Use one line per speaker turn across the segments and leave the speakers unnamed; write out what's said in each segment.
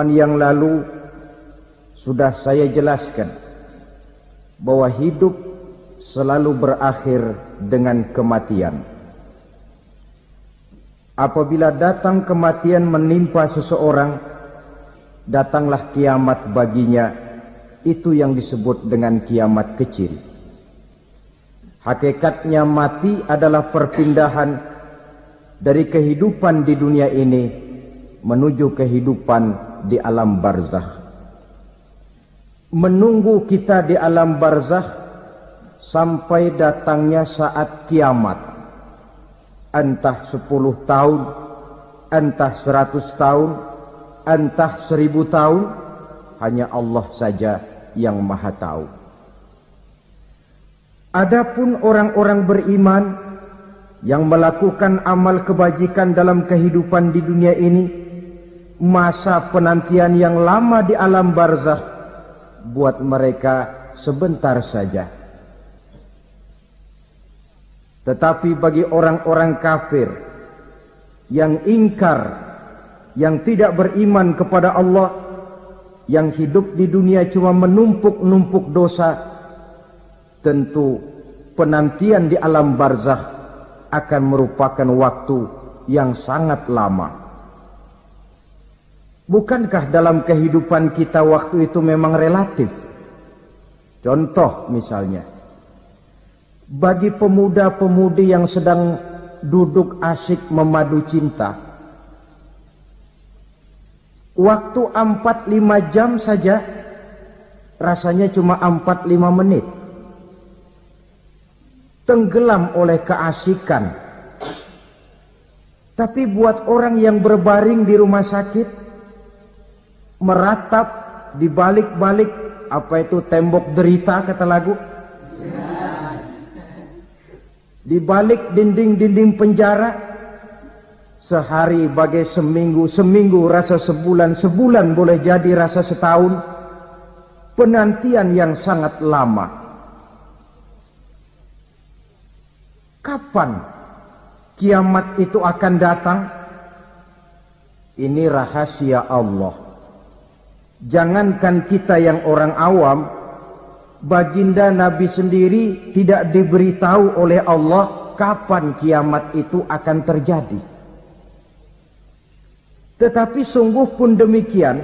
Yang lalu sudah saya jelaskan bahwa hidup selalu berakhir dengan kematian. Apabila datang kematian menimpa seseorang, datanglah kiamat baginya. Itu yang disebut dengan kiamat kecil. Hakikatnya mati adalah perpindahan dari kehidupan di dunia ini menuju kehidupan di alam barzakh. Menunggu kita di alam barzakh sampai datangnya saat kiamat. Entah 10 tahun, entah 100 tahun, entah 1000 tahun, hanya Allah saja yang maha tahu. Adapun orang-orang beriman yang melakukan amal kebajikan dalam kehidupan di dunia ini, masa penantian yang lama di alam barzakh buat mereka sebentar saja. Tetapi bagi orang-orang kafir yang ingkar, yang tidak beriman kepada Allah, yang hidup di dunia cuma menumpuk-numpuk dosa, tentu penantian di alam barzakh akan merupakan waktu yang sangat lama. Bukankah dalam kehidupan kita waktu itu memang relatif? Contoh misalnya, bagi pemuda-pemudi yang sedang duduk asyik memadu cinta, waktu 4-5 jam saja rasanya cuma 4-5 menit. Tenggelam oleh keasikan. Tapi buat orang yang berbaring di rumah sakit, meratap di balik-balik apa itu tembok derita kata lagu, di balik dinding-dinding penjara, sehari bagai seminggu, seminggu rasa sebulan, sebulan boleh jadi rasa setahun. Penantian yang sangat lama. Kapan kiamat itu akan datang? Ini rahasia Allah. Jangankan kita yang orang awam, baginda Nabi sendiri tidak diberitahu oleh Allah kapan kiamat itu akan terjadi. Tetapi sungguh pun demikian,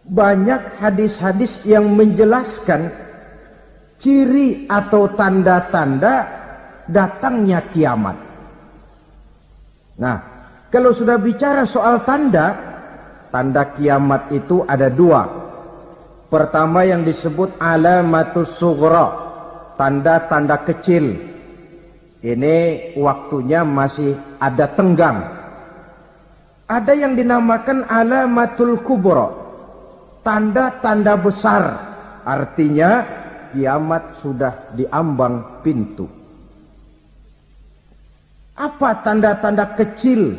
banyak hadis-hadis yang menjelaskan ciri atau tanda-tanda datangnya kiamat. Nah, kalau sudah bicara soal tanda, tanda kiamat itu ada 2. Pertama yang disebut alamatus sughra, tanda-tanda kecil. Ini waktunya masih ada tenggang. Ada yang dinamakan alamatul kubra, tanda-tanda besar. Artinya kiamat sudah diambang pintu. Apa tanda-tanda kecil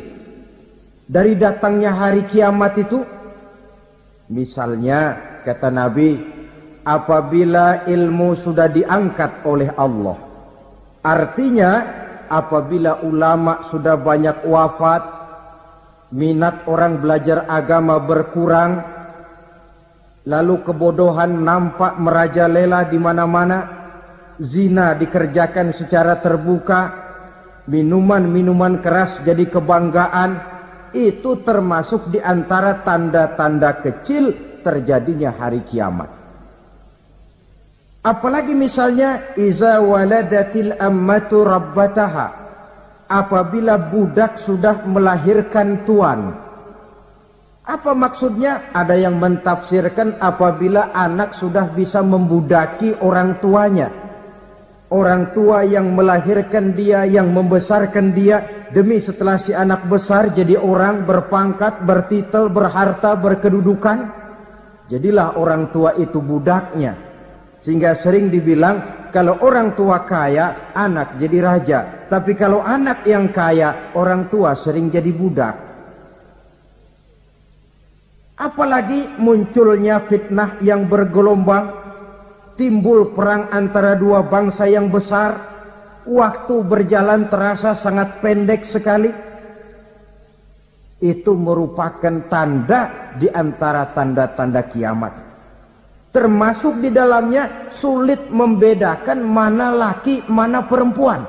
dari datangnya hari kiamat itu? Misalnya kata Nabi, apabila ilmu sudah diangkat oleh Allah. Artinya apabila ulama sudah banyak wafat, minat orang belajar agama berkurang, lalu kebodohan nampak merajalela di mana-mana, zina dikerjakan secara terbuka, minuman-minuman keras jadi kebanggaan, itu termasuk di antara tanda-tanda kecil terjadinya hari kiamat. Apalagi misalnya iza waladatil ammatu rabbataha, apabila budak sudah melahirkan tuan. Apa maksudnya? Ada yang mentafsirkan apabila anak sudah bisa membudaki orang tuanya. Orang tua yang melahirkan dia, yang membesarkan dia, demi setelah si anak besar jadi orang berpangkat, bertitel, berharta, berkedudukan, jadilah orang tua itu budaknya. Sehingga sering dibilang kalau orang tua kaya, anak jadi raja. Tapi kalau anak yang kaya, orang tua sering jadi budak. Apalagi munculnya fitnah yang bergelombang, timbul perang antara dua bangsa yang besar, waktu berjalan terasa sangat pendek sekali. Itu merupakan tanda di antara tanda-tanda kiamat. Termasuk di dalamnya sulit membedakan mana laki, mana perempuan.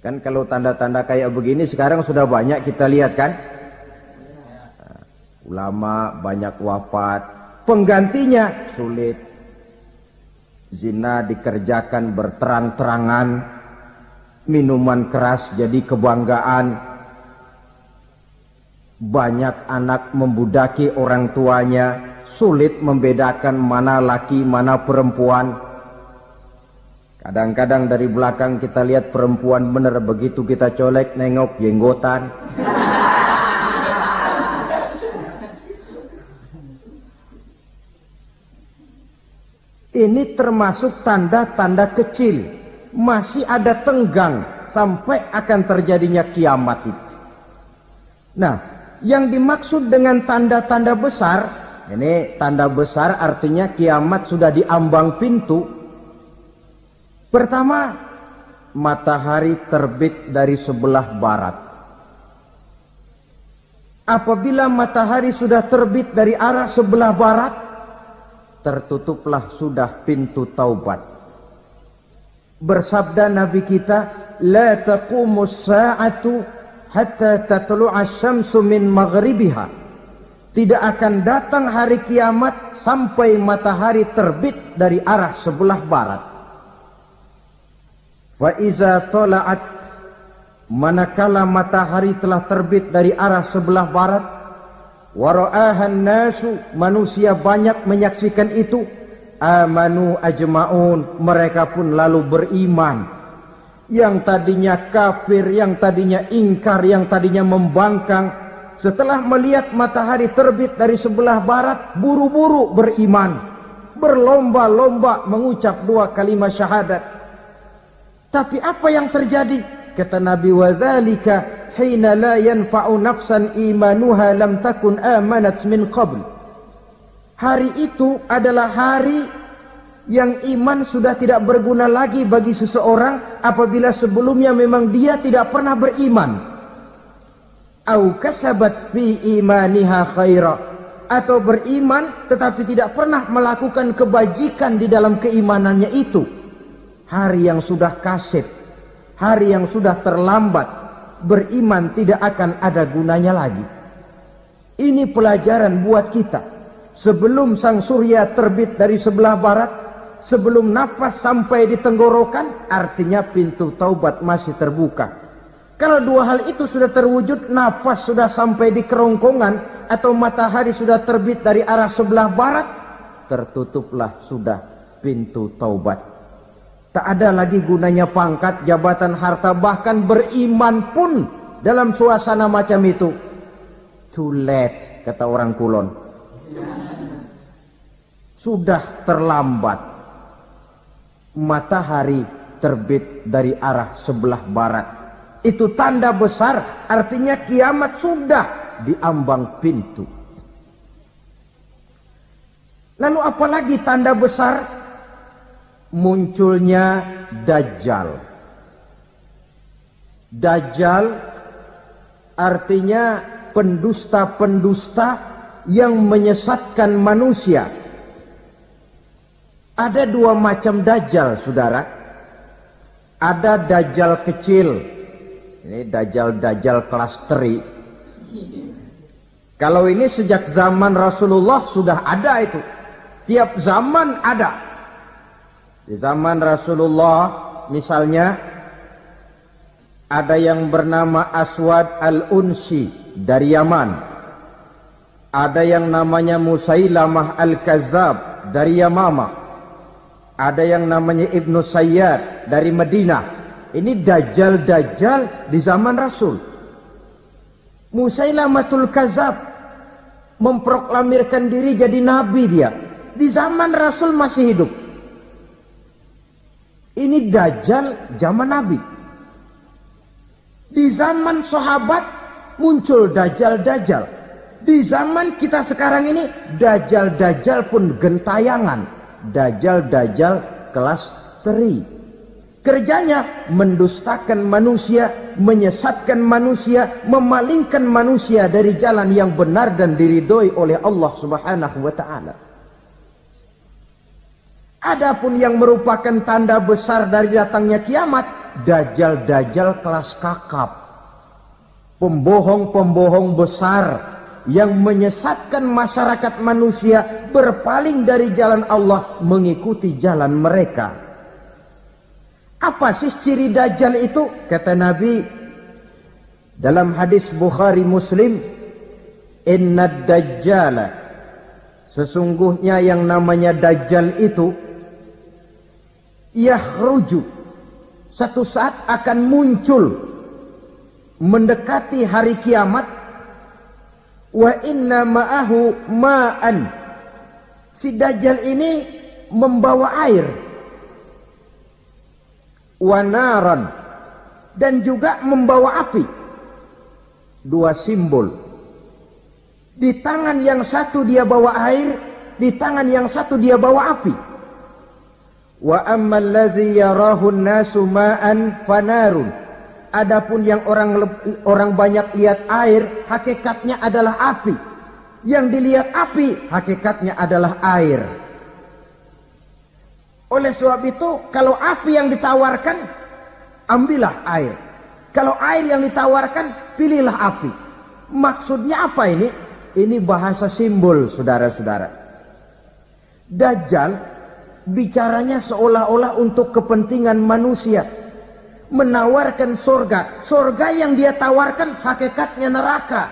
Kan kalau tanda-tanda kayak begini sekarang sudah banyak kita lihat kan. Ulama banyak wafat, penggantinya sulit. Zina dikerjakan berterang-terangan, minuman keras jadi kebanggaan. Banyak anak membudaki orang tuanya, sulit membedakan mana laki mana perempuan. Kadang-kadang dari belakang kita lihat perempuan bener, begitu kita colek nengok jenggotan. Ini termasuk tanda-tanda kecil, masih ada tenggang sampai akan terjadinya kiamat itu. Nah, yang dimaksud dengan tanda-tanda besar, ini tanda besar artinya kiamat sudah di ambang pintu. Pertama, matahari terbit dari sebelah barat. Apabila matahari sudah terbit dari arah sebelah barat, tertutuplah sudah pintu taubat. Bersabda Nabi kita, la taqumus sa'atu hatta tatlu'a syamsu min maghribiha. Tidak akan datang hari kiamat sampai matahari terbit dari arah sebelah barat. Fa iza tala'at, manakala matahari telah terbit dari arah sebelah barat, wa ra'ahan nasu, manusia banyak menyaksikan itu, amanu ajma'un, mereka pun lalu beriman. Yang tadinya kafir, yang tadinya ingkar, yang tadinya membangkang, setelah melihat matahari terbit dari sebelah barat, buru-buru beriman, berlomba-lomba mengucap 2 kalimat syahadat. Tapi apa yang terjadi? Kata Nabi, wa dzalika hina la yanfa'u nafsan imanuha lam takun amanat min qabl. Hari itu adalah hari yang iman sudah tidak berguna lagi bagi seseorang apabila sebelumnya memang dia tidak pernah beriman. Au kasabat fi imaniha khaira, atau beriman tetapi tidak pernah melakukan kebajikan di dalam keimanannya itu. Hari yang sudah kasib, hari yang sudah terlambat, beriman tidak akan ada gunanya lagi. Ini pelajaran buat kita. Sebelum sang surya terbit dari sebelah barat, sebelum nafas sampai di tenggorokan, artinya pintu taubat masih terbuka. Kalau 2 hal itu sudah terwujud, nafas sudah sampai di kerongkongan atau matahari sudah terbit dari arah sebelah barat, tertutuplah sudah pintu taubat. Tak ada lagi gunanya pangkat, jabatan, harta, bahkan beriman pun dalam suasana macam itu. Too late, kata orang Kulon. Sudah terlambat. Matahari terbit dari arah sebelah barat. Itu tanda besar, artinya kiamat sudah di ambang pintu. Lalu apalagi tanda besar? Munculnya Dajjal. Dajjal artinya pendusta-pendusta yang menyesatkan manusia. Ada 2 macam Dajjal, saudara. Ada Dajjal kecil. Ini Dajjal kelas teri. Kalau ini sejak zaman Rasulullah sudah ada itu. Tiap zaman ada. Di zaman Rasulullah misalnya ada yang bernama Aswad al-Unsi dari Yaman. Ada yang namanya Musailamah al-Kazzab dari Yamamah. Ada yang namanya Ibnu Sayyad dari Madinah. Ini Dajjal-Dajjal di zaman Rasul. Musailamatul Kazzab memproklamirkan diri jadi nabi dia. Di zaman Rasul masih hidup. Ini Dajjal zaman Nabi. Di zaman sahabat muncul Dajjal-Dajjal. Di zaman kita sekarang ini Dajjal-Dajjal pun gentayangan. Dajjal-Dajjal kelas teri. Kerjanya mendustakan manusia, menyesatkan manusia, memalingkan manusia dari jalan yang benar dan diridhoi oleh Allah Subhanahu wa taala. Adapun yang merupakan tanda besar dari datangnya kiamat, dajjal-dajjal kelas kakap. Pembohong-pembohong besar yang menyesatkan masyarakat manusia berpaling dari jalan Allah mengikuti jalan mereka. Apa sih ciri dajjal itu? Kata Nabi dalam hadis Bukhari Muslim, innad dajjala, sesungguhnya yang namanya dajjal itu yakhruju, satu saat akan muncul mendekati hari kiamat, wa inna ma'ahu ma'an, si dajjal ini membawa air, wanaran, dan juga membawa api. Dua simbol. Di tangan yang satu dia bawa air, di tangan yang satu dia bawa api. Wa ammal ladzi yarahu an-nasu ma'an fanarun, adapun yang orang banyak lihat air, hakikatnya adalah api. Yang dilihat api, hakikatnya adalah air. Oleh sebab itu, kalau api yang ditawarkan, ambillah air. Kalau air yang ditawarkan, pilihlah api. Maksudnya apa ini? Ini bahasa simbol, saudara-saudara. Dajjal bicaranya seolah-olah untuk kepentingan manusia. Menawarkan surga. Surga yang dia tawarkan hakikatnya neraka.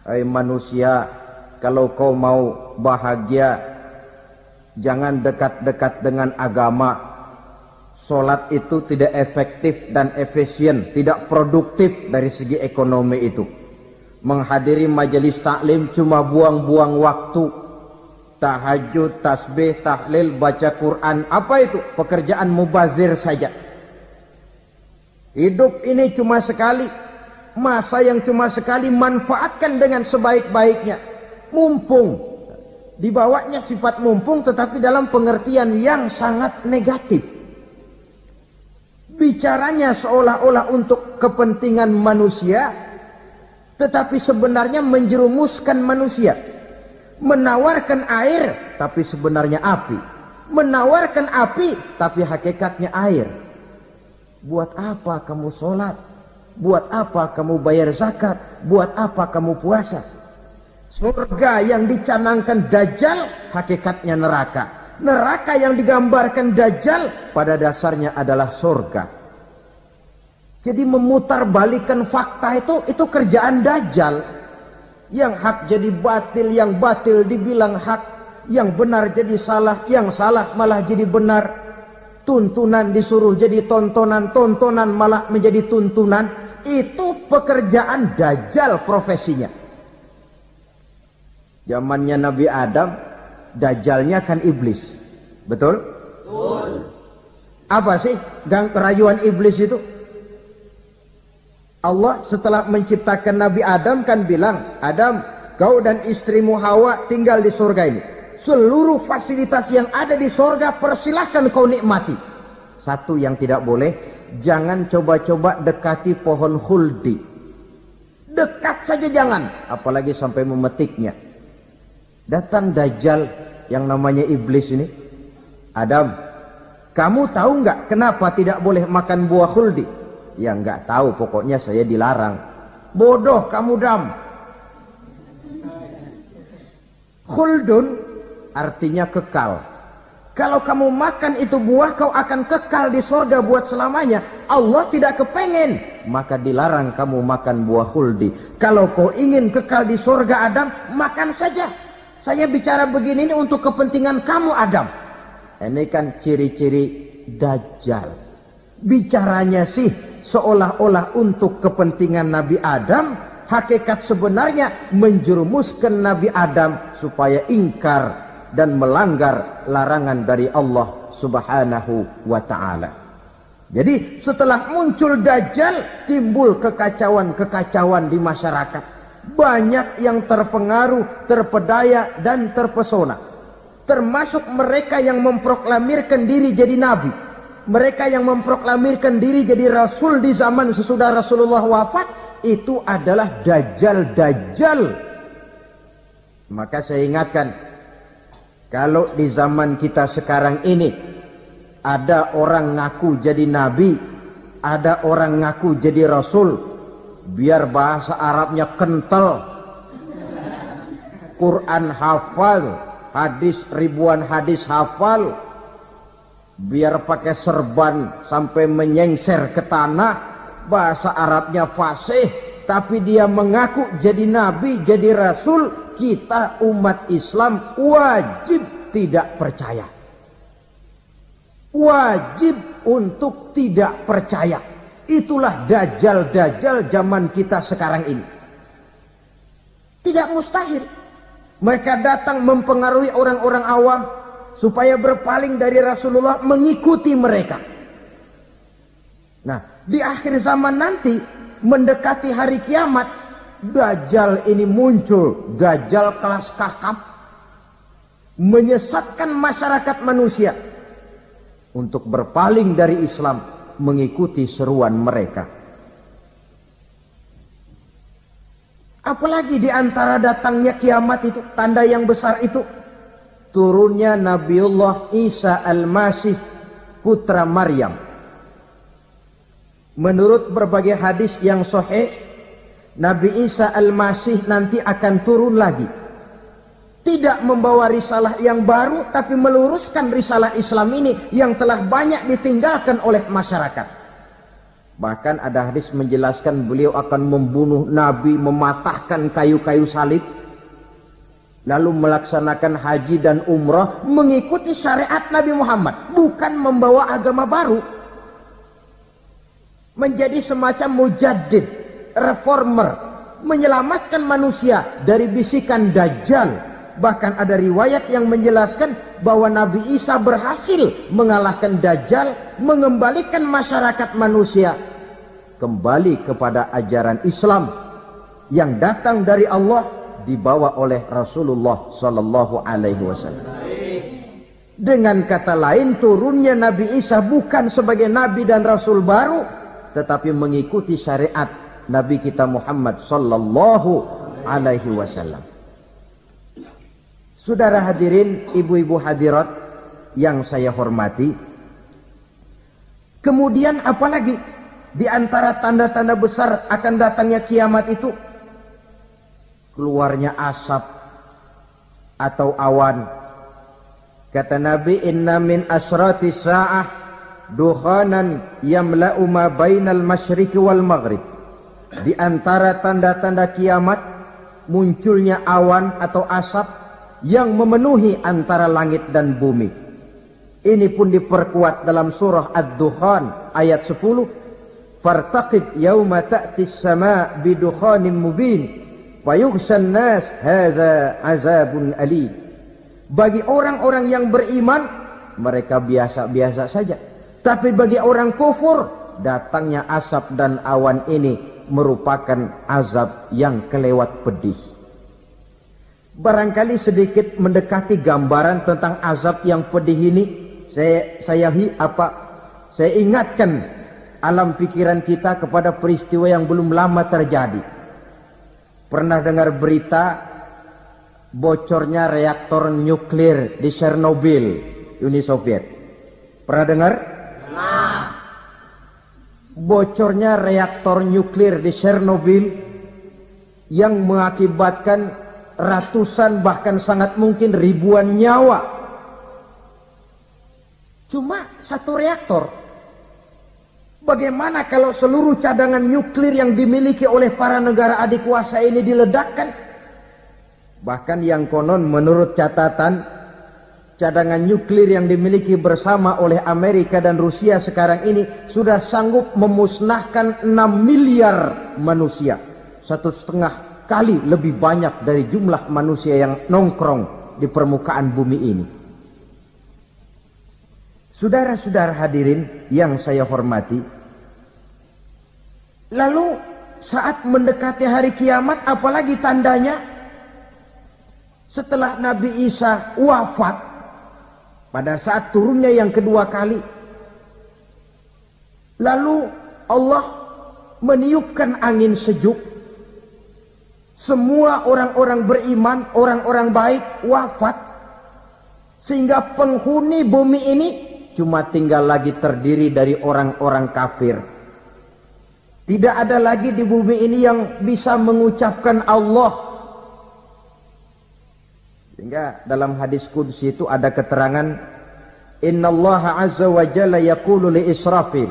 Hai manusia, kalau kau mau bahagia, jangan dekat-dekat dengan agama. Solat itu tidak efektif dan efisien, tidak produktif dari segi ekonomi itu. Menghadiri majelis taklim cuma buang-buang waktu. Tahajud, tasbih, tahlil, baca Quran, apa itu? Pekerjaan mubazir saja. Hidup ini cuma sekali, masa yang cuma sekali, manfaatkan dengan sebaik-baiknya. Mumpung. Dibawanya sifat mumpung, tetapi dalam pengertian yang sangat negatif. Bicaranya seolah-olah untuk kepentingan manusia, tetapi sebenarnya menjerumuskan manusia. Menawarkan air, tapi sebenarnya api. Menawarkan api, tapi hakikatnya air. Buat apa kamu sholat? Buat apa kamu bayar zakat? Buat apa kamu puasa? Surga yang dicanangkan Dajjal hakikatnya neraka. Neraka yang digambarkan Dajjal pada dasarnya adalah surga. Jadi memutarbalikkan fakta itu kerjaan Dajjal. Yang hak jadi batil, yang batil dibilang hak, yang benar jadi salah, yang salah malah jadi benar. Tuntunan disuruh jadi tontonan, tontonan malah menjadi tuntunan. Itu pekerjaan Dajjal profesinya. Zamannya Nabi Adam, dajjalnya kan iblis. Betul? Betul. Apa sih rayuan iblis itu? Allah setelah menciptakan Nabi Adam kan bilang, Adam, kau dan istrimu Hawa tinggal di surga ini. Seluruh fasilitas yang ada di surga persilahkan kau nikmati. Satu yang tidak boleh, jangan coba-coba dekati pohon khuldi. Dekat saja jangan, apalagi sampai memetiknya. Datang Dajjal yang namanya iblis ini. Adam, kamu tahu nggak kenapa tidak boleh makan buah khuldi? Ya nggak tahu, pokoknya saya dilarang. Bodoh kamu Dam. Khuldun artinya kekal. Kalau kamu makan itu buah, kau akan kekal di surga buat selamanya. Allah tidak kepengen, maka dilarang kamu makan buah khuldi. Kalau kau ingin kekal di surga Adam, makan saja. Saya bicara begini ini untuk kepentingan kamu Adam. Ini kan ciri-ciri Dajjal. Bicaranya sih seolah-olah untuk kepentingan Nabi Adam. Hakikat sebenarnya menjerumuskan Nabi Adam supaya ingkar dan melanggar larangan dari Allah Subhanahu wa ta'ala. Jadi setelah muncul Dajjal, timbul kekacauan-kekacauan di masyarakat. Banyak yang terpengaruh, terpedaya dan terpesona. Termasuk mereka yang memproklamirkan diri jadi nabi. mereka yang memproklamirkan diri jadi rasul di zaman sesudah Rasulullah wafat, itu adalah dajjal-dajjal. Maka saya ingatkan, kalau di zaman kita sekarang ini ada orang ngaku jadi nabi, ada orang ngaku jadi rasul, biar bahasa Arabnya kental, Quran hafal, hadis ribuan hadis hafal, biar pakai serban sampai menyengser ke tanah, bahasa Arabnya fasih, tapi dia mengaku jadi nabi, jadi rasul, kita umat Islam wajib tidak percaya. Wajib untuk tidak percaya. Itulah dajjal-dajjal zaman kita sekarang ini. Tidak mustahil mereka datang mempengaruhi orang-orang awam supaya berpaling dari Rasulullah, mengikuti mereka. Nah, di akhir zaman nanti, mendekati hari kiamat, dajjal ini muncul, dajjal kelas kakap, menyesatkan masyarakat manusia untuk berpaling dari Islam, mengikuti seruan mereka. Apalagi di antara datangnya kiamat itu, tanda yang besar itu, turunnya Nabiullah Isa Al-Masih, putra Maryam. Menurut berbagai hadis yang sahih, Nabi Isa Al-Masih nanti akan turun lagi. Tidak membawa risalah yang baru, tapi meluruskan risalah Islam ini yang telah banyak ditinggalkan oleh masyarakat. Bahkan ada hadis menjelaskan beliau akan membunuh Nabi, mematahkan kayu-kayu salib, lalu melaksanakan haji dan umrah mengikuti syariat Nabi Muhammad, bukan membawa agama baru. Menjadi semacam mujaddid, reformer, menyelamatkan manusia dari bisikan dajjal. Bahkan ada riwayat yang menjelaskan bahwa Nabi Isa berhasil mengalahkan dajjal, mengembalikan masyarakat manusia kembali kepada ajaran Islam yang datang dari Allah, dibawa oleh Rasulullah sallallahu alaihi wasallam. Dengan kata lain, turunnya Nabi Isa bukan sebagai nabi dan rasul baru, tetapi mengikuti syariat Nabi kita Muhammad sallallahu alaihi wasallam. Saudara hadirin, ibu-ibu hadirat yang saya hormati, kemudian apalagi di antara tanda-tanda besar akan datangnya kiamat itu? Keluarnya asap atau awan. Kata Nabi, inna min asrati sa'ah dukhanan yamla'u ma bainal masyriqi wal maghrib. Di antara tanda-tanda kiamat, munculnya awan atau asap yang memenuhi antara langit dan bumi. Ini pun diperkuat dalam surah Ad-Dukhan ayat 10. Fartaqib yauma ta'tis sama' bidukhanin mubin fayughshan nas hadza azabun alim. Bagi orang-orang yang beriman, mereka biasa-biasa saja. Tapi bagi orang kufur, datangnya asap dan awan ini merupakan azab yang kelewat pedih. Barangkali sedikit mendekati gambaran tentang azab yang pedih ini, saya ingatkan alam pikiran kita kepada peristiwa yang belum lama terjadi. Pernah dengar berita bocornya reaktor nuklir di Chernobyl, Uni Soviet? Pernah dengar? Nah. Bocornya reaktor nuklir di Chernobyl yang mengakibatkan ratusan bahkan sangat mungkin ribuan nyawa. Cuma satu reaktor. Bagaimana kalau seluruh cadangan nuklir yang dimiliki oleh para negara adik kuasa ini diledakkan? Bahkan yang konon menurut catatan, cadangan nuklir yang dimiliki bersama oleh Amerika dan Rusia sekarang ini sudah sanggup memusnahkan 6 miliar manusia. 1,5 kali lebih banyak dari jumlah manusia yang nongkrong di permukaan bumi ini. Saudara-saudara hadirin yang saya hormati, lalu saat mendekati hari kiamat, apalagi tandanya? Setelah Nabi Isa wafat, pada saat turunnya yang kedua kali, Lalu Allah meniupkan angin sejuk. Semua orang-orang beriman, orang-orang baik wafat. Sehingga penghuni bumi ini cuma tinggal lagi terdiri dari orang-orang kafir. Tidak ada lagi di bumi ini yang bisa mengucapkan Allah. Sehingga dalam hadis qudsi itu ada keterangan, Innallaha azza wa jalla yaqulu li Israfil.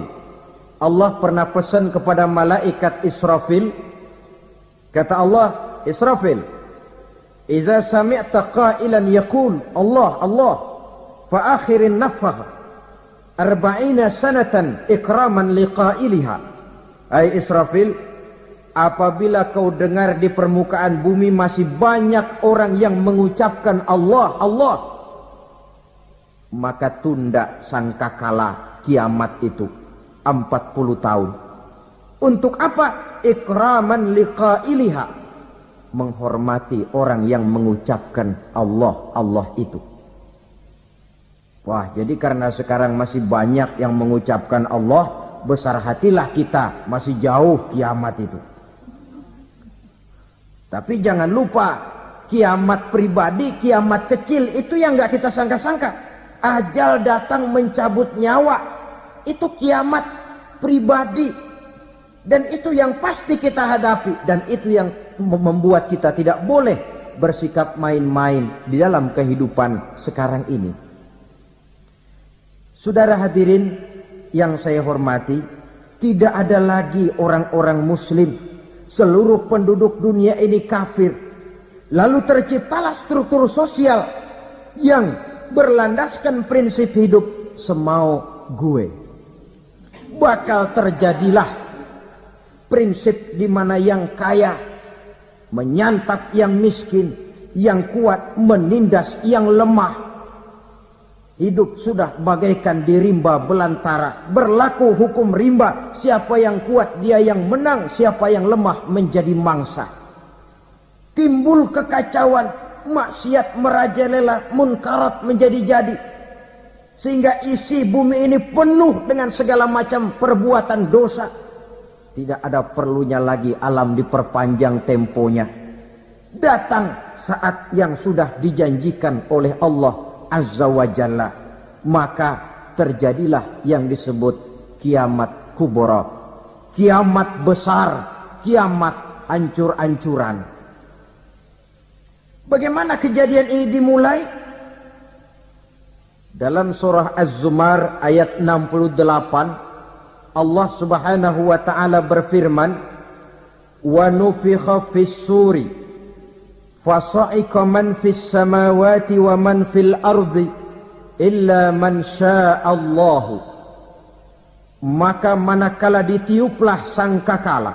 Allah pernah pesan kepada malaikat Israfil. Kata Allah, Israfil, Iza sami'ta qailan yaqul Allah Allah fa akhirin nafakh 40 sanatan ikraman liqailiha. Hai Israfil, apabila kau dengar di permukaan bumi masih banyak orang yang mengucapkan Allah Allah, maka tunda sangkakala kiamat itu 40 tahun. Untuk apa? Ikraman liqailiha, menghormati orang yang mengucapkan Allah Allah itu. Wah, jadi karena sekarang masih banyak yang mengucapkan Allah, besar hatilah kita, masih jauh kiamat itu. Tapi jangan lupa, kiamat pribadi, kiamat kecil itu yang nggak kita sangka-sangka. Ajal datang mencabut nyawa, itu kiamat pribadi, dan itu yang pasti kita hadapi, dan itu yang membuat kita tidak boleh bersikap main-main di dalam kehidupan sekarang ini. Saudara hadirin yang saya hormati, tidak ada lagi orang-orang muslim. Seluruh penduduk dunia ini kafir. Lalu terciptalah struktur sosial yang berlandaskan prinsip hidup semau gue. Bakal terjadilah prinsip di mana yang kaya menyantap yang miskin, yang kuat menindas yang lemah. Hidup sudah bagaikan di rimba belantara, berlaku hukum rimba. Siapa yang kuat dia yang menang, siapa yang lemah menjadi mangsa. Timbul kekacauan, maksiat merajalela, munkarat menjadi-jadi, sehingga isi bumi ini penuh dengan segala macam perbuatan dosa. Tidak ada perlunya lagi alam diperpanjang temponya. Datang saat yang sudah dijanjikan oleh Allah Azza wa Jalla, maka terjadilah yang disebut kiamat kubra, kiamat besar, kiamat hancur-hancuran. Bagaimana kejadian ini dimulai? Dalam surah Az-Zumar ayat 68, Allah subhanahu wa ta'ala berfirman, wa nufikha fis suri fasa'iqa man fis samawati wa man fil ardi illa man sya'allahu. Maka manakala ditiuplah sangkakala,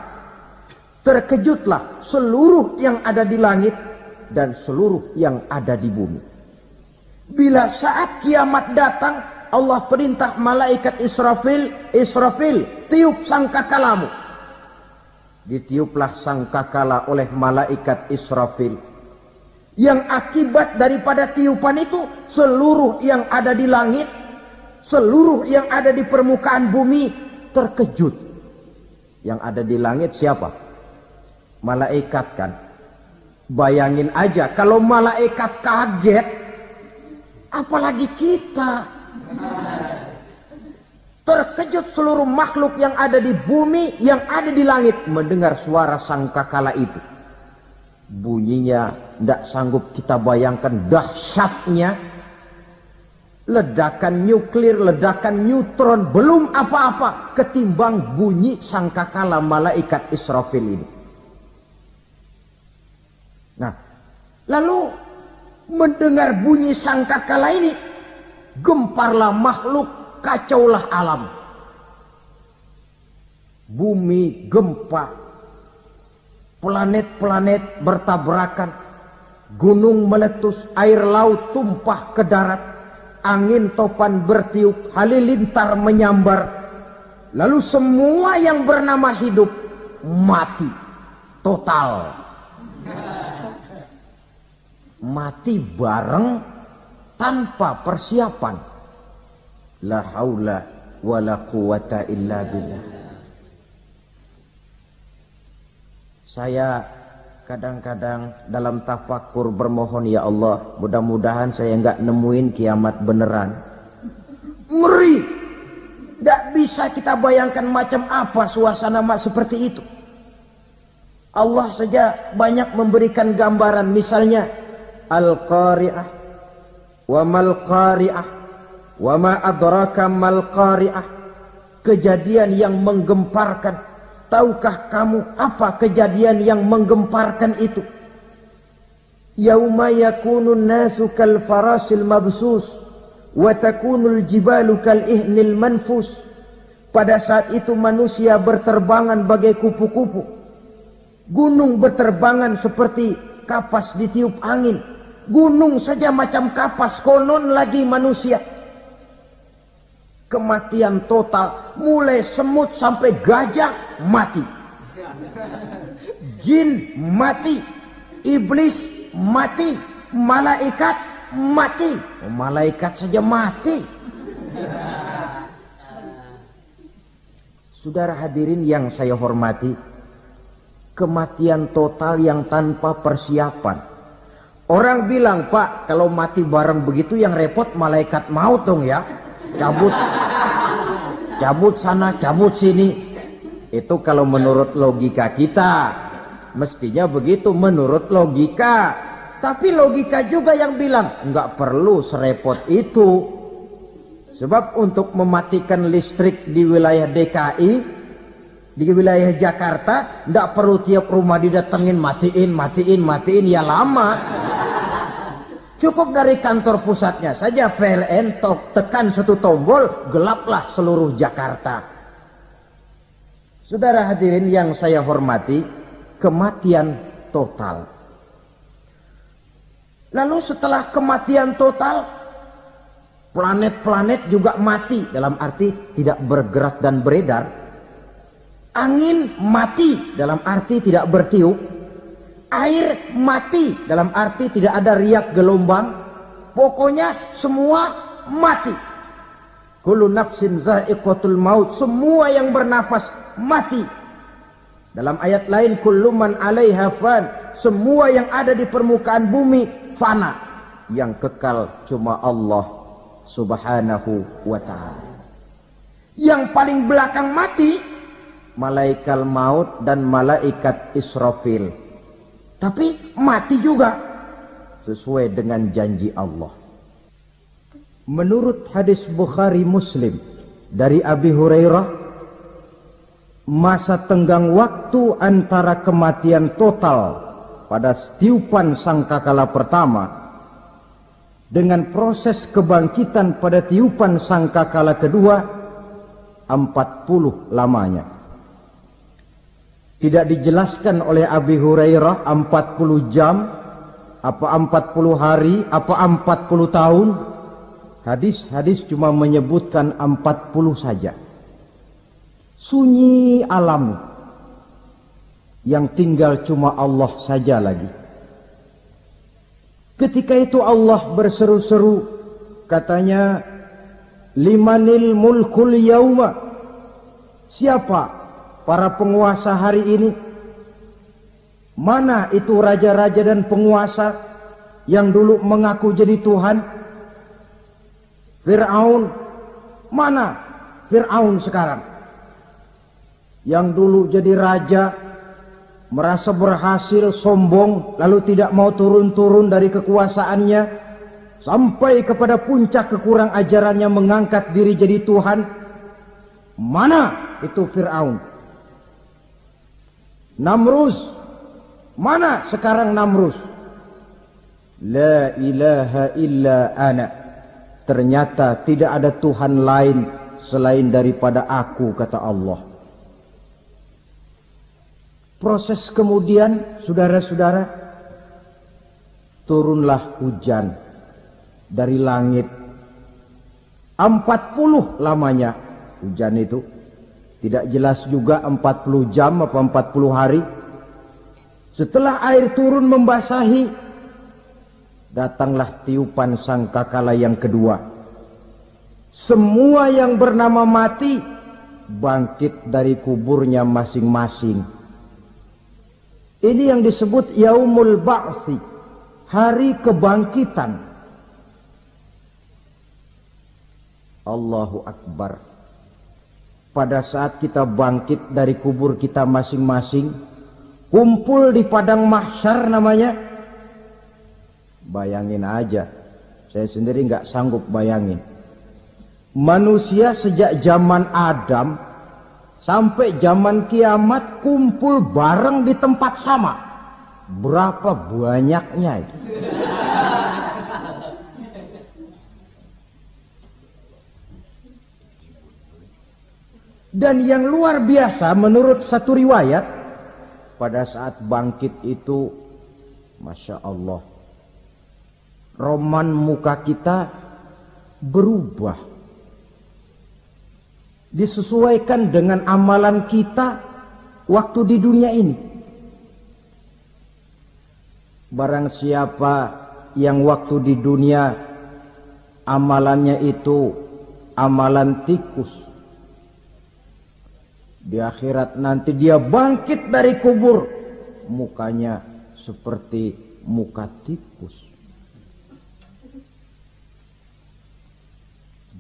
terkejutlah seluruh yang ada di langit dan seluruh yang ada di bumi. Bila saat kiamat datang, Allah perintah malaikat Israfil, Israfil, tiup sangkakalamu. Ditiuplah sangkakala oleh malaikat Israfil. Yang akibat daripada tiupan itu, seluruh yang ada di langit, seluruh yang ada di permukaan bumi terkejut. Yang ada di langit siapa? Malaikat kan. Bayangin aja kalau malaikat kaget, apalagi kita. Terkejut seluruh makhluk yang ada di bumi, yang ada di langit mendengar suara sangkakala itu. Bunyinya tidak sanggup kita bayangkan dahsyatnya. Ledakan nuklir, ledakan neutron, belum apa-apa ketimbang bunyi sangkakala malaikat Israfil ini. Nah, lalu mendengar bunyi sangkakala ini, gemparlah makhluk, kacaulah alam. Bumi gempa, planet-planet bertabrakan, gunung meletus, air laut tumpah ke darat, angin topan bertiup, halilintar menyambar. Lalu semua yang bernama hidup mati total. Mati bareng tanpa persiapan. La haula wala quwata illa billah. Saya kadang-kadang dalam tafakur bermohon, ya Allah, mudah-mudahan saya enggak nemuin kiamat beneran. Ngeri. Tidak bisa kita bayangkan macam apa suasana seperti itu. Allah saja banyak memberikan gambaran, misalnya Al-Qari'ah, wa mal qari'ah, wa ma adraka mal qari'ah. Kejadian yang menggemparkan. Tahukah kamu apa kejadian yang menggemparkan itu? Yauma yakunun nasu kal farasil mabsus wa takunul jibalu kal ihnil manfus. Pada saat itu manusia berterbangan bagai kupu-kupu. Gunung berterbangan seperti kapas ditiup angin. Gunung saja macam kapas, konon lagi manusia. Kematian total, mulai semut sampai gajah mati, jin mati, iblis mati, malaikat mati. Malaikat saja mati. Saudara hadirin yang saya hormati, kematian total yang tanpa persiapan. Orang bilang, Pak, kalau mati bareng begitu yang repot malaikat maut dong ya. Cabut sana, cabut sini. Itu kalau menurut logika kita, mestinya begitu menurut logika. Tapi logika juga yang bilang nggak perlu serepot itu. Sebab untuk mematikan listrik di wilayah DKI, di wilayah Jakarta, nggak perlu tiap rumah didatengin matiin, ya lama. Cukup dari kantor pusatnya saja PLN tekan satu tombol, gelaplah seluruh Jakarta. Saudara hadirin yang saya hormati, kematian total. Lalu setelah kematian total, planet-planet juga mati, dalam arti tidak bergerak dan beredar. Angin mati, dalam arti tidak bertiup. Air mati, dalam arti tidak ada riak gelombang. Pokoknya semua mati. Kullu nafsin za'iqatul maut. Semua yang bernafas mati. Dalam ayat lain, kullu man 'alaiha fan. Semua yang ada di permukaan bumi fana. Yang kekal cuma Allah subhanahu wa ta'ala. Yang paling belakang mati, malaikat maut dan malaikat Israfil. Tapi mati juga sesuai dengan janji Allah. Menurut hadis Bukhari Muslim dari Abi Hurairah, masa tenggang waktu antara kematian total pada tiupan sangkakala pertama dengan proses kebangkitan pada tiupan sangkakala kedua 40 lamanya. Tidak dijelaskan oleh Abi Hurairah 40 jam, apa 40 hari, apa 40 tahun. Hadis-hadis cuma menyebutkan 40 saja. Sunyi alam, yang tinggal cuma Allah saja lagi. Ketika itu Allah berseru-seru, katanya, limanil mulkul yauma. Siapa para penguasa hari ini? Mana itu raja-raja dan penguasa yang dulu mengaku jadi Tuhan? Fir'aun. Mana Fir'aun sekarang? Yang dulu jadi raja, merasa berhasil, sombong, lalu tidak mau turun-turun dari kekuasaannya, sampai kepada puncak kekurang ajarannya mengangkat diri jadi Tuhan. Mana itu Fir'aun? Namrus. Mana sekarang Namrus? La ilaha illa ana. Ternyata tidak ada Tuhan lain selain daripada aku, kata Allah. Proses kemudian, saudara-saudara, turunlah hujan dari langit. 40 lamanya hujan itu. Tidak jelas juga 40 jam apa 40 hari. Setelah air turun membasahi, datanglah tiupan sangkakala yang kedua. Semua yang bernama mati bangkit dari kuburnya masing-masing. Ini yang disebut yaumul ba'tsi, hari kebangkitan. Allahu Akbar. Pada saat kita bangkit dari kubur kita masing-masing, kumpul di padang mahsyar namanya. Bayangin aja, saya sendiri nggak sanggup bayangin. Manusia sejak zaman Adam sampai zaman kiamat kumpul bareng di tempat sama. Berapa banyaknya itu? Dan yang luar biasa menurut satu riwayat, pada saat bangkit itu, Masya Allah, roman muka kita berubah, disesuaikan dengan amalan kita waktu di dunia ini. Barang siapa yang waktu di dunia amalannya itu amalan tikus, di akhirat nanti dia bangkit dari kubur, mukanya seperti muka tikus.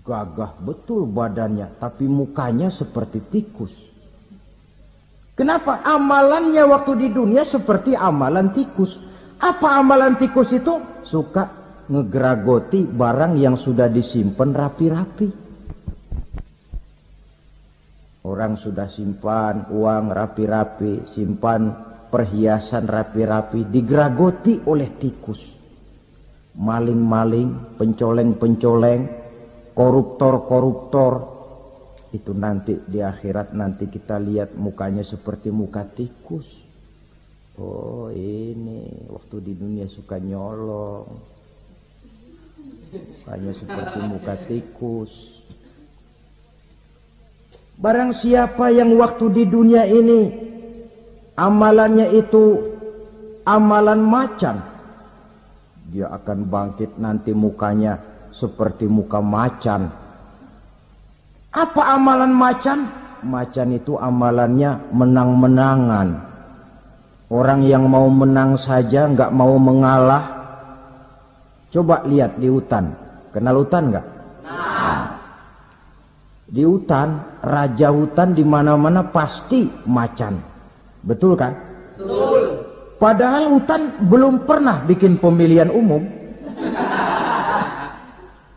Gagah betul badannya, tapi mukanya seperti tikus. Kenapa? Amalannya waktu di dunia seperti amalan tikus. Apa amalan tikus itu? Suka ngegeragoti barang yang sudah disimpan rapi-rapi. Orang sudah simpan uang rapi-rapi, simpan perhiasan rapi-rapi, digeragoti oleh tikus. Maling-maling, pencoleng-pencoleng, koruptor-koruptor, itu nanti di akhirat nanti kita lihat mukanya seperti muka tikus. Oh, ini waktu di dunia suka nyolong, mukanya seperti muka tikus. Barang siapa yang waktu di dunia ini amalannya itu amalan macan, dia akan bangkit nanti mukanya seperti muka macan. Apa amalan macan? Macan itu amalannya menang-menangan. Orang yang mau menang saja nggak mau mengalah. Coba lihat di hutan. Kenal hutan nggak? Di hutan, raja hutan di mana-mana pasti macan. Betul kan? Betul. Padahal hutan belum pernah bikin pemilihan umum.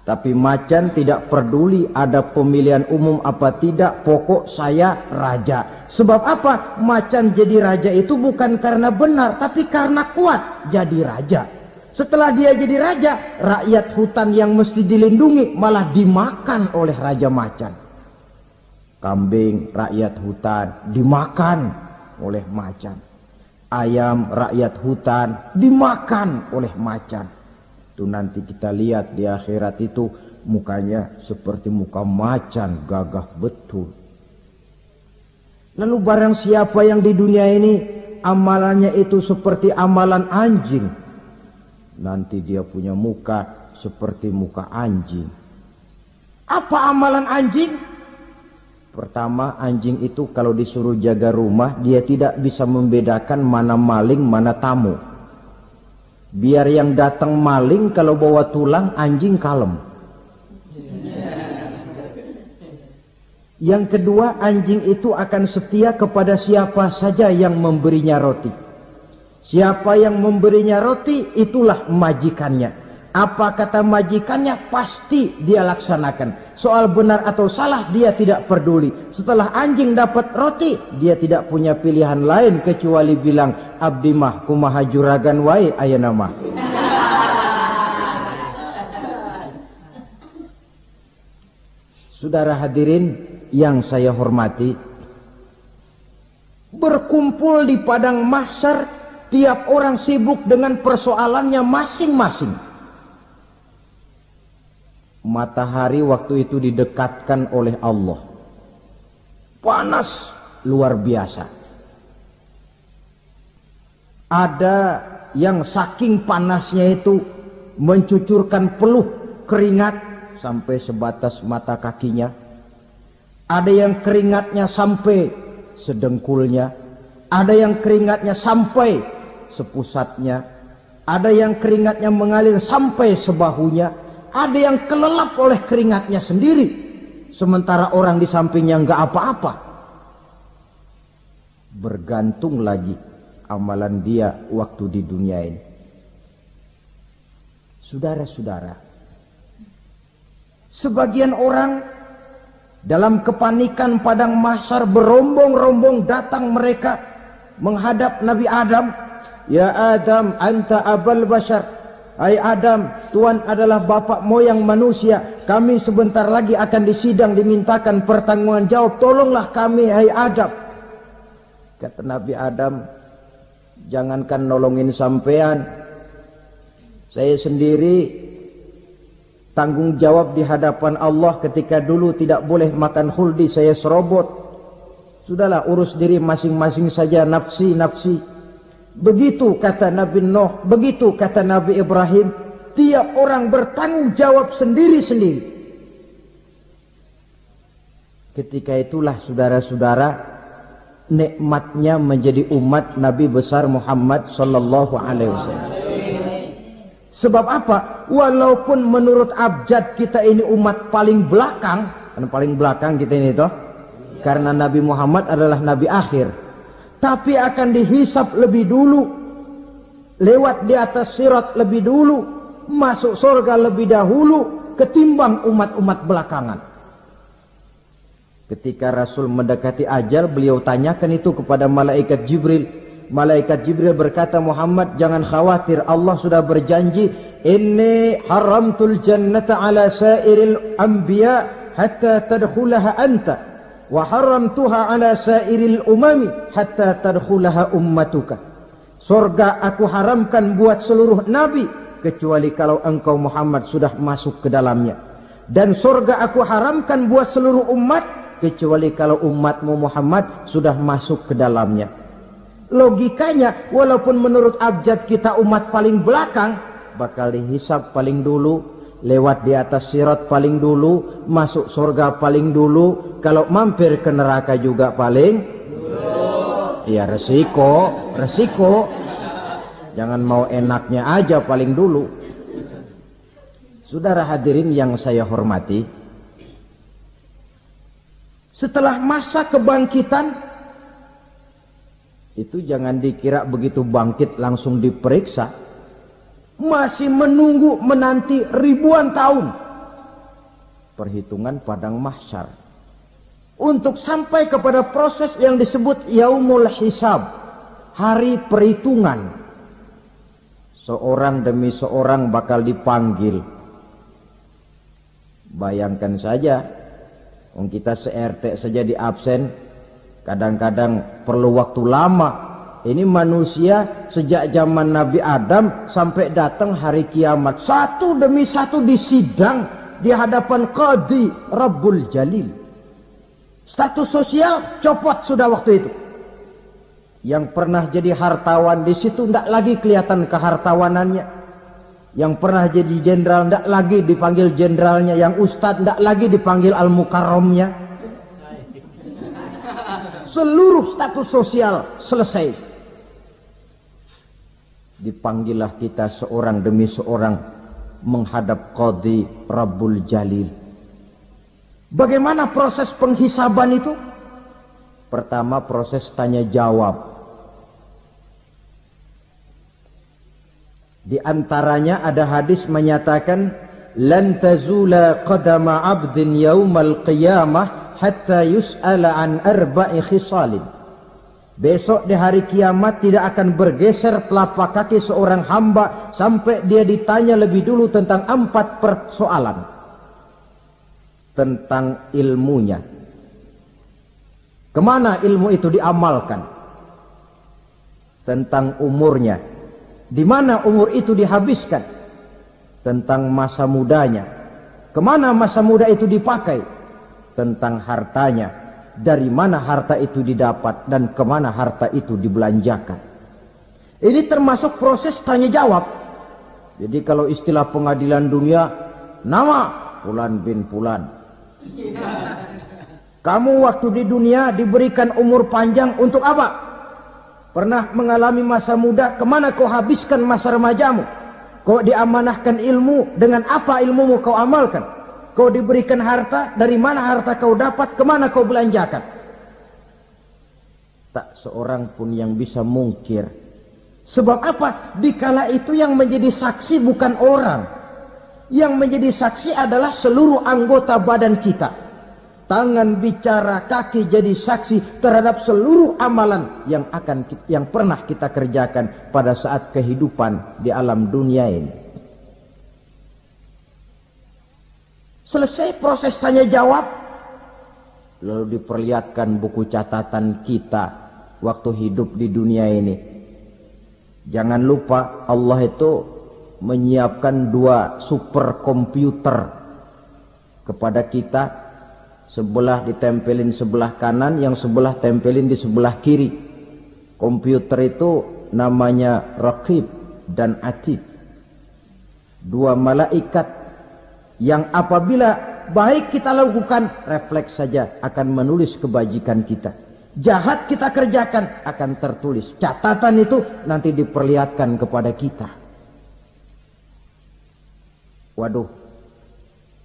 Tapi macan tidak peduli ada pemilihan umum apa tidak, pokok saya raja. Sebab apa? Macan jadi raja itu bukan karena benar, tapi karena kuat jadi raja. Setelah dia jadi raja, rakyat hutan yang mesti dilindungi malah dimakan oleh raja macan. Kambing rakyat hutan dimakan oleh macan. Ayam rakyat hutan dimakan oleh macan. Itu nanti kita lihat di akhirat itu mukanya seperti muka macan, gagah betul. Lalu barang siapa yang di dunia ini amalannya itu seperti amalan anjing, nanti dia punya muka seperti muka anjing. Apa amalan anjing? Pertama, anjing itu kalau disuruh jaga rumah, dia tidak bisa membedakan mana maling, mana tamu. Biar yang datang maling, kalau bawa tulang, anjing kalem. Yang kedua, anjing itu akan setia kepada siapa saja yang memberinya roti. Siapa yang memberinya roti, itulah majikannya. Apa kata majikannya, pasti dia laksanakan. Soal benar atau salah, dia tidak peduli. Setelah anjing dapat roti, dia tidak punya pilihan lain kecuali bilang, abdi mah kumaha juragan wae ayeuna mah. Saudara hadirin yang saya hormati, berkumpul di padang mahsyar, tiap orang sibuk dengan persoalannya masing-masing. Matahari waktu itu didekatkan oleh Allah. Panas luar biasa. Ada yang saking panasnya itu mencucurkan peluh keringat sampai sebatas mata kakinya, ada yang keringatnya sampai sedengkulnya, ada yang keringatnya sampai sepusatnya, ada yang keringatnya mengalir sampai sebahunya, ada yang kelelap oleh keringatnya sendiri, sementara orang di sampingnya nggak apa-apa. Bergantung lagi amalan dia waktu di dunia ini. Saudara-saudara, sebagian orang dalam kepanikan padang mahsyar berombong-rombong datang mereka menghadap Nabi Adam. Ya Adam, anta abal bashar. Hai Adam, Tuhan adalah bapak moyang manusia. Kami sebentar lagi akan disidang, dimintakan pertanggungan jawab. Tolonglah kami, hai Adam. Kata Nabi Adam, jangankan nolongin sampean, saya sendiri tanggung jawab di hadapan Allah ketika dulu tidak boleh makan khuldi, saya serobot. Sudahlah, urus diri masing-masing saja, nafsi. Begitu kata Nabi Nuh, begitu kata Nabi Ibrahim. Tiap orang bertanggung jawab sendiri-sendiri. Ketika itulah saudara-saudara, nikmatnya menjadi umat Nabi besar Muhammad sallallahu alaihi wasallam. Sebab apa? Walaupun menurut abjad kita ini umat paling belakang, kan paling belakang kita ini toh, karena Nabi Muhammad adalah Nabi akhir, tapi akan dihisap lebih dulu, lewat di atas sirat lebih dulu, masuk surga lebih dahulu ketimbang umat-umat belakangan. Ketika Rasul mendekati ajal, beliau tanyakan itu kepada malaikat Jibril. Malaikat Jibril berkata, Muhammad jangan khawatir, Allah sudah berjanji, inni haramtul jannata ala sairil anbiya hatta tadkhulaha anta wa haramtuha ala sairil umami hatta tadkhulaha ummatuka. Surga aku haramkan buat seluruh nabi kecuali kalau engkau Muhammad sudah masuk ke dalamnya, dan surga aku haramkan buat seluruh umat kecuali kalau umatmu Muhammad sudah masuk ke dalamnya. Logikanya, walaupun menurut abjad kita umat paling belakang, bakal dihisap paling dulu, lewat di atas sirat paling dulu, masuk surga paling dulu, kalau mampir ke neraka juga paling dulu. Ya resiko. Jangan mau enaknya aja paling dulu. Saudara hadirin yang saya hormati, setelah masa kebangkitan itu jangan dikira begitu bangkit langsung diperiksa, masih menunggu menanti ribuan tahun perhitungan padang mahsyar untuk sampai kepada proses yang disebut yaumul hisab, hari perhitungan. Seorang demi seorang bakal dipanggil. Bayangkan saja, kita se-RT saja di absen, kadang-kadang perlu waktu lama. Ini manusia sejak zaman Nabi Adam sampai datang hari kiamat, satu demi satu disidang di hadapan Qadhi Rabbul Jalil. Status sosial copot sudah waktu itu. Yang pernah jadi hartawan di situ tidak lagi kelihatan kehartawanannya. Yang pernah jadi jenderal tidak lagi dipanggil jenderalnya. Yang ustadz tidak lagi dipanggil al-mukarramnya. Seluruh status sosial selesai. Dipanggillah kita seorang demi seorang menghadap Qadhi Rabbul Jalil. Bagaimana proses penghisaban itu? Pertama, proses tanya jawab. Di antaranya ada hadis menyatakan, lan tazula qadama 'abdin yaumal qiyamah hatta yus'ala an arba'i khisalin. Besok di hari kiamat tidak akan bergeser telapak kaki seorang hamba sampai dia ditanya lebih dulu tentang 4 persoalan. Tentang ilmunya, kemana ilmu itu diamalkan. Tentang umurnya, di mana umur itu dihabiskan. Tentang masa mudanya, kemana masa muda itu dipakai. Tentang hartanya, dari mana harta itu didapat dan kemana harta itu dibelanjakan. Ini termasuk proses tanya jawab. Jadi kalau istilah pengadilan dunia, nama Fulan bin Fulan. Kamu waktu di dunia diberikan umur panjang untuk apa? Pernah mengalami masa muda, kemana kau habiskan masa remajamu? Kau diamanahkan ilmu, dengan apa ilmumu kau amalkan? Kau diberikan harta, dari mana harta kau dapat, kemana kau belanjakan? Tak seorang pun yang bisa mungkir. Sebab apa? Dikala itu yang menjadi saksi bukan orang. Yang menjadi saksi adalah seluruh anggota badan kita. Tangan bicara, kaki jadi saksi terhadap seluruh amalan yang pernah kita kerjakan pada saat kehidupan di alam dunia ini. Selesai proses tanya jawab, lalu diperlihatkan buku catatan kita waktu hidup di dunia ini. Jangan lupa Allah itu menyiapkan 2 superkomputer kepada kita. Sebelah ditempelin sebelah kanan, yang sebelah tempelin di sebelah kiri. Komputer itu namanya Raqib dan Atid. 2 malaikat yang apabila baik kita lakukan, refleks saja akan menulis kebajikan kita. Jahat kita kerjakan akan tertulis. Catatan itu nanti diperlihatkan kepada kita. Waduh,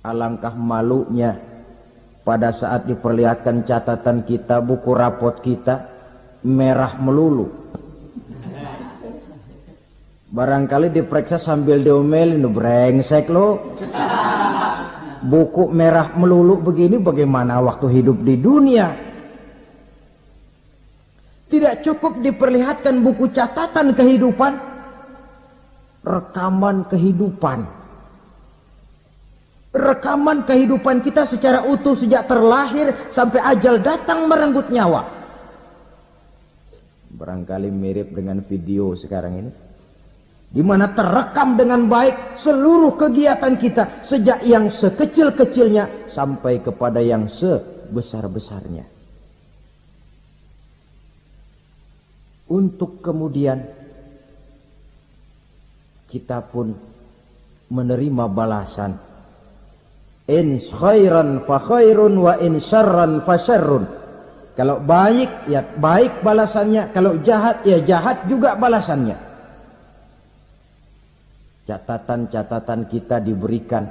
alangkah malunya pada saat diperlihatkan catatan kita, buku rapot kita merah melulu. Barangkali diperiksa sambil diomelin, brengsek lo. Buku merah melulu begini, bagaimana waktu hidup di dunia? Tidak cukup diperlihatkan buku catatan kehidupan, rekaman kehidupan. Rekaman kehidupan kita secara utuh sejak terlahir sampai ajal datang merenggut nyawa. Barangkali mirip dengan video sekarang ini, di mana terekam dengan baik seluruh kegiatan kita sejak yang sekecil-kecilnya sampai kepada yang sebesar-besarnya. Untuk kemudian kita pun menerima balasan. In khairan fa khairun wa in syarran fa syarrun. Kalau baik ya baik balasannya, kalau jahat ya jahat juga balasannya. Catatan-catatan kita diberikan.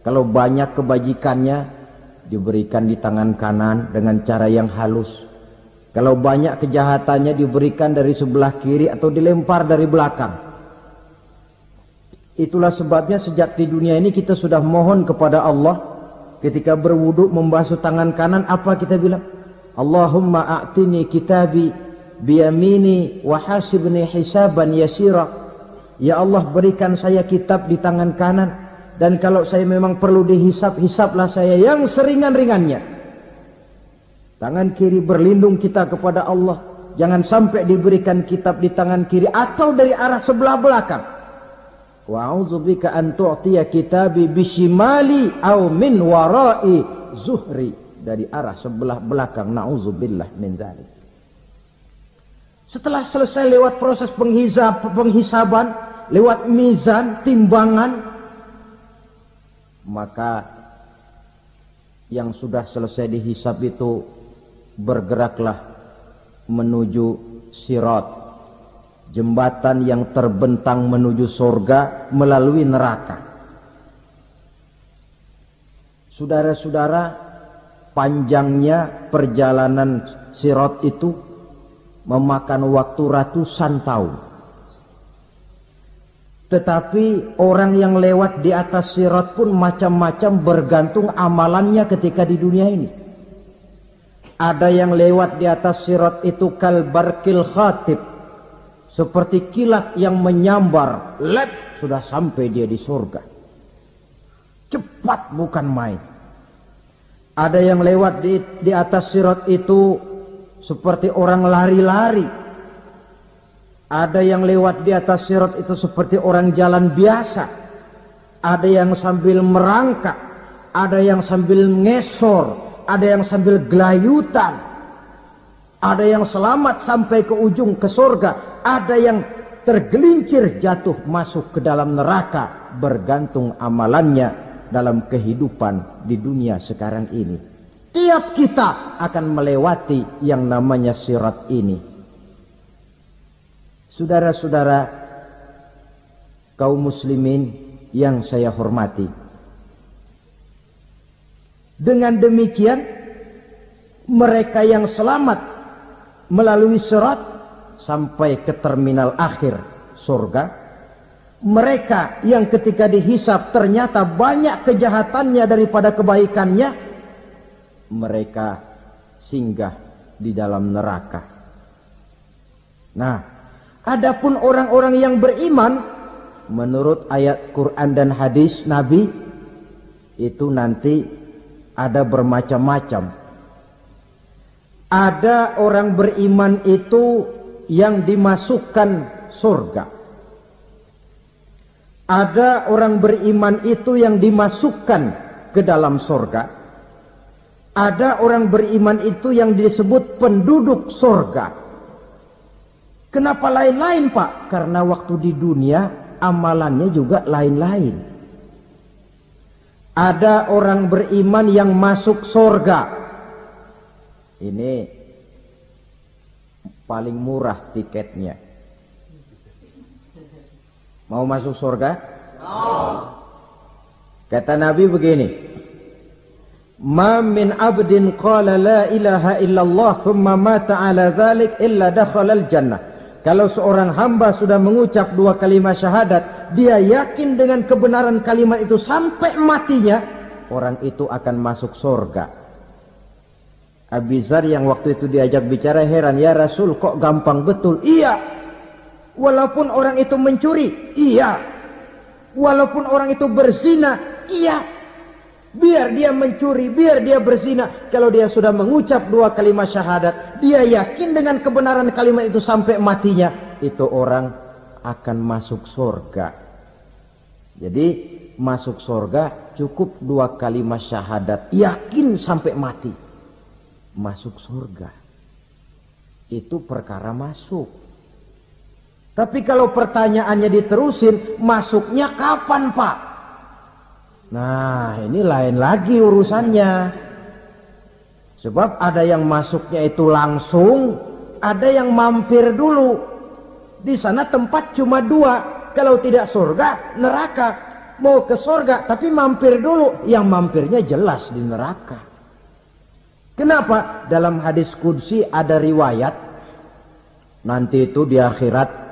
Kalau banyak kebajikannya diberikan di tangan kanan dengan cara yang halus. Kalau banyak kejahatannya diberikan dari sebelah kiri atau dilempar dari belakang. Itulah sebabnya sejak di dunia ini kita sudah mohon kepada Allah. Ketika berwudu membasuh tangan kanan, apa kita bilang? Allahumma a'tini kitabi biyamini wa hasibni hisaban yasira. Ya Allah, berikan saya kitab di tangan kanan, dan kalau saya memang perlu dihisap, hisaplah saya yang seringan-ringannya. Tangan kiri berlindung kita kepada Allah. Jangan sampai diberikan kitab di tangan kiri atau dari arah sebelah belakang. Wa a'udzubika an tu'tiya kitabi bishimali aw min wara'i zuhri, dari arah sebelah belakang. Na'udzubillah min dzalik. Setelah selesai lewat proses penghisaban, lewat mizan, timbangan, maka yang sudah selesai dihisab itu bergeraklah menuju sirat, jembatan yang terbentang menuju surga melalui neraka. Saudara-saudara, panjangnya perjalanan sirat itu memakan waktu ratusan tahun. Tetapi orang yang lewat di atas sirat pun macam-macam, bergantung amalannya ketika di dunia ini. Ada yang lewat di atas sirat itu kalbarkil khatib, seperti kilat yang menyambar, lep, sudah sampai dia di surga. Cepat bukan main. Ada yang lewat di atas sirat itu seperti orang lari-lari. Ada yang lewat di atas sirat itu seperti orang jalan biasa. Ada yang sambil merangkak, ada yang sambil ngesor, ada yang sambil gelayutan, ada yang selamat sampai ke ujung ke surga, ada yang tergelincir jatuh masuk ke dalam neraka, bergantung amalannya dalam kehidupan di dunia sekarang ini. Tiap kita akan melewati yang namanya sirat ini. Saudara-saudara kaum muslimin yang saya hormati, dengan demikian mereka yang selamat melalui sirat sampai ke terminal akhir surga, mereka yang ketika dihisab ternyata banyak kejahatannya daripada kebaikannya, mereka singgah di dalam neraka. Nah, adapun orang-orang yang beriman menurut ayat Quran dan hadis Nabi itu nanti ada bermacam-macam. Ada orang beriman itu yang dimasukkan surga. Ada orang beriman itu yang dimasukkan ke dalam surga. Ada orang beriman itu yang disebut penduduk surga. Kenapa lain-lain, Pak? Karena waktu di dunia amalannya juga lain-lain. Ada orang beriman yang masuk surga. Ini paling murah tiketnya. Mau masuk surga? Kata Nabi begini, "Ma min abdin qala la ilaha illallah thumma mata ala dhalik illa dakhala al-jannah." Kalau seorang hamba sudah mengucap dua kalimat syahadat, dia yakin dengan kebenaran kalimat itu sampai matinya, orang itu akan masuk surga. Abi Dzar yang waktu itu diajak bicara heran, "Ya Rasul, kok gampang betul?" Iya. Walaupun orang itu mencuri, iya. Walaupun orang itu berzina, iya. Biar dia mencuri, biar dia berzina, kalau dia sudah mengucap dua kalimat syahadat, dia yakin dengan kebenaran kalimat itu sampai matinya, itu orang akan masuk surga. Jadi masuk surga cukup dua kalimat syahadat, yakin sampai mati, masuk surga. Itu perkara masuk. Tapi kalau pertanyaannya diterusin, masuknya kapan, Pak? Nah, ini lain lagi urusannya. Sebab ada yang masuknya itu langsung, ada yang mampir dulu. Di sana tempat cuma dua, kalau tidak surga, neraka. Mau ke surga tapi mampir dulu, yang mampirnya jelas di neraka. Kenapa? Dalam hadis qudsi ada riwayat, nanti itu di akhirat,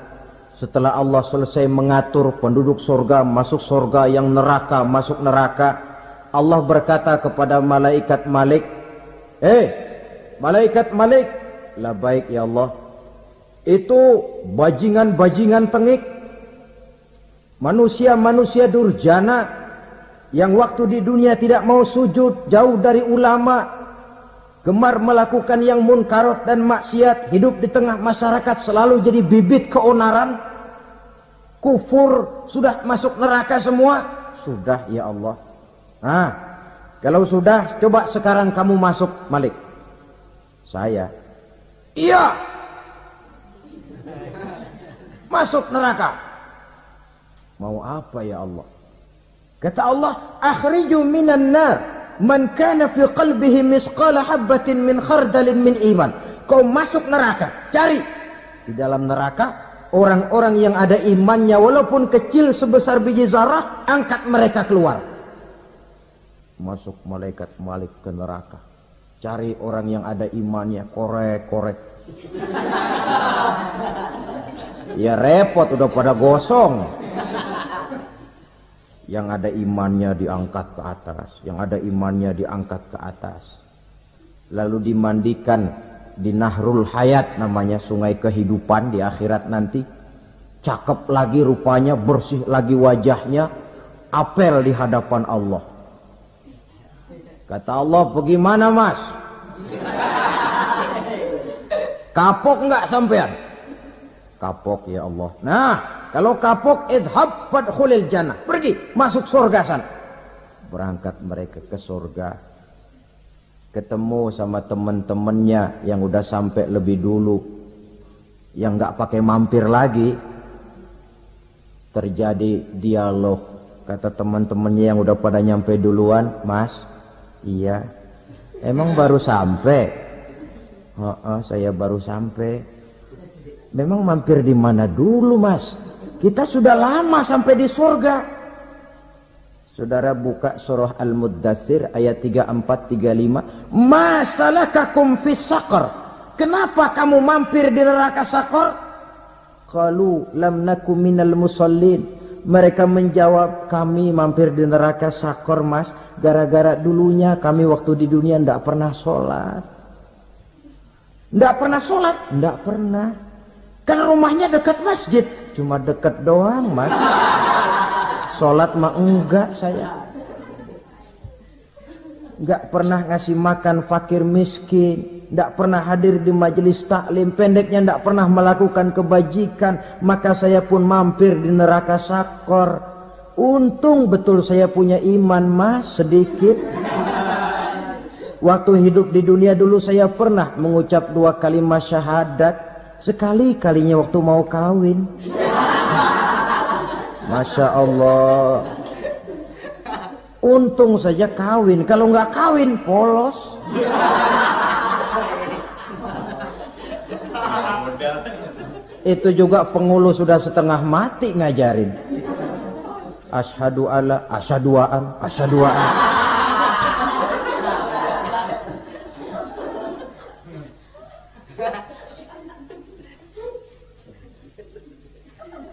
setelah Allah selesai mengatur penduduk surga masuk surga, yang neraka masuk neraka, Allah berkata kepada malaikat Malik, malaikat Malik, labaik ya Allah, itu bajingan-bajingan tengik, manusia-manusia durjana yang waktu di dunia tidak mau sujud, jauh dari ulama, gemar melakukan yang munkarat dan maksiat, hidup di tengah masyarakat selalu jadi bibit keonaran, kufur, sudah masuk neraka semua. Sudah ya Allah. Nah, kalau sudah, coba sekarang kamu masuk, Malik. Saya, iya, masuk neraka. Mau apa ya Allah? Kata Allah, akhriju minan nar man kana fi qalbihi misqala habbatin min khardalin min iman. Kau masuk neraka, cari di dalam neraka orang-orang yang ada imannya walaupun kecil sebesar biji zarah, angkat mereka keluar. Masuk malaikat Malik ke neraka, cari orang yang ada imannya, korek-korek. Ya repot, udah pada gosong. Yang ada imannya diangkat ke atas, yang ada imannya diangkat ke atas, lalu dimandikan di Nahrul Hayat, namanya sungai kehidupan di akhirat nanti. Cakep lagi rupanya, bersih lagi wajahnya, apel di hadapan Allah. Kata Allah, bagaimana mas? Kapok nggak sampean? Kapok ya Allah. Nah, kalau kapok, idhab fadkhulil jannah, pergi masuk surga sana. Berangkat mereka ke surga, ketemu sama teman-temannya yang udah sampai lebih dulu, yang nggak pakai mampir lagi. Terjadi dialog, Kata teman-temannya yang udah pada nyampe duluan, Mas, iya, emang baru sampai? Saya baru sampai. Memang mampir di mana dulu, Mas? Kita sudah lama sampai di surga. Saudara buka surah Al-Muddatsir ayat 34-35. Ma salakakum fis saqar? Kenapa kamu mampir di neraka Saqar? Qalu lam nakum minal musallin. Mereka menjawab, kami mampir di neraka Saqar, Mas, gara-gara dulunya kami waktu di dunia tidak pernah sholat. Tidak pernah sholat? Tidak pernah. Kan rumahnya dekat masjid. Cuma dekat doang, Mas. Sholat mah enggak saya. Enggak pernah ngasih makan fakir miskin. Tidak pernah hadir di majelis taklim. Pendeknya tidak pernah melakukan kebajikan. Maka saya pun mampir di neraka Saqar. Untung betul saya punya iman, Mas, sedikit. Waktu hidup di dunia dulu saya pernah mengucap 2 kalimat syahadat. Sekali-kalinya waktu mau kawin. Masya Allah. Untung saja kawin. Kalau nggak kawin, polos. Itu juga pengulu sudah setengah mati ngajarin. Asyhadu alla, asyaduaan, asyaduaan.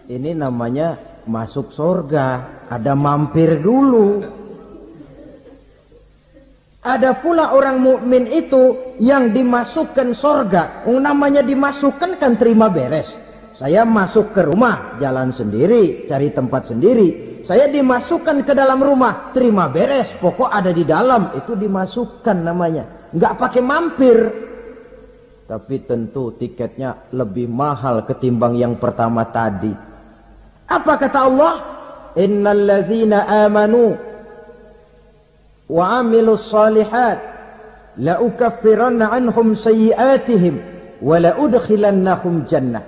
Ini namanya masuk surga. Ada mampir dulu. Ada pula orang mukmin itu yang dimasukkan surga. Namanya dimasukkan kan terima beres. Saya masuk ke rumah, jalan sendiri, cari tempat sendiri. Saya dimasukkan ke dalam rumah, terima beres. Pokok ada di dalam, itu dimasukkan namanya. Nggak pakai mampir. Tapi tentu tiketnya lebih mahal ketimbang yang pertama tadi. Apa kata Allah? Innal ladzina amanu wa amilus salihat la ukaffiranna anhum sayyi'atihim wa la udkhilannahum jannah.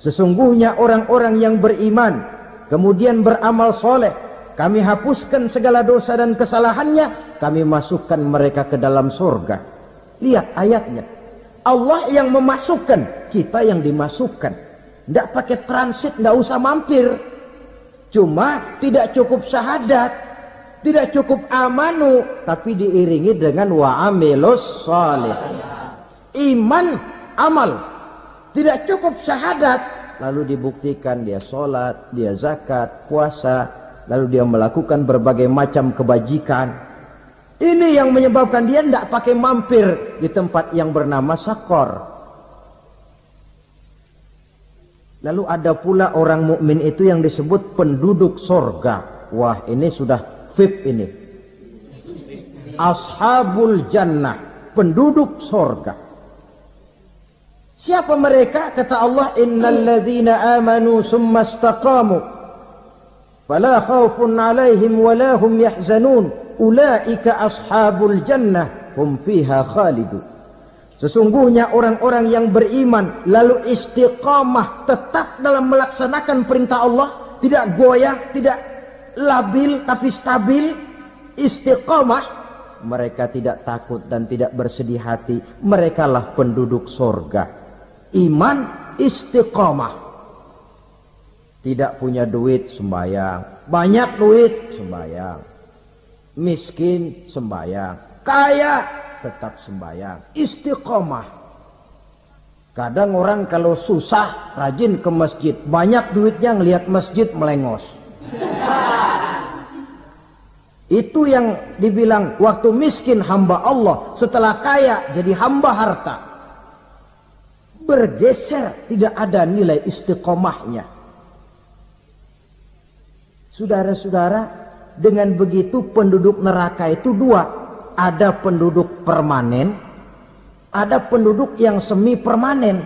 Sesungguhnya orang-orang yang beriman kemudian beramal soleh, kami hapuskan segala dosa dan kesalahannya, kami masukkan mereka ke dalam surga. Lihat ayatnya. Allah yang memasukkan, kita yang dimasukkan. Tidak pakai transit, tidak usah mampir. Cuma tidak cukup syahadat, tidak cukup amanu, tapi diiringi dengan wa'amilus salih. Iman, amal. Tidak cukup syahadat, lalu dibuktikan dia sholat, dia zakat, puasa, lalu dia melakukan berbagai macam kebajikan. Ini yang menyebabkan dia tidak pakai mampir di tempat yang bernama Saqar. Lalu ada pula orang mukmin itu yang disebut penduduk sorga. Wah, ini sudah VIP ini. Ashabul jannah, penduduk sorga. Siapa mereka? Kata Allah, innal ladzina amanu summa istaqamu fala khaufun 'alaihim wala hum yahzanun ulaika ashabul jannah hum fiha khalidun. Sesungguhnya orang-orang yang beriman lalu istiqamah, tetap dalam melaksanakan perintah Allah, tidak goyah, tidak labil tapi stabil, istiqamah, mereka tidak takut dan tidak bersedih hati. Merekalah penduduk surga. Iman, istiqamah. Tidak punya duit, sembahyang. Banyak duit, sembahyang. Miskin, sembahyang. Kaya, tetap sembahyang. Istiqamah. Kadang orang kalau susah rajin ke masjid, banyak duitnya ngelihat masjid melengos. Itu yang dibilang waktu miskin hamba Allah, setelah kaya jadi hamba harta. Bergeser, tidak ada nilai istiqomahnya. Saudara-saudara, dengan begitu penduduk neraka itu dua. Ada penduduk permanen, ada penduduk yang semi permanen.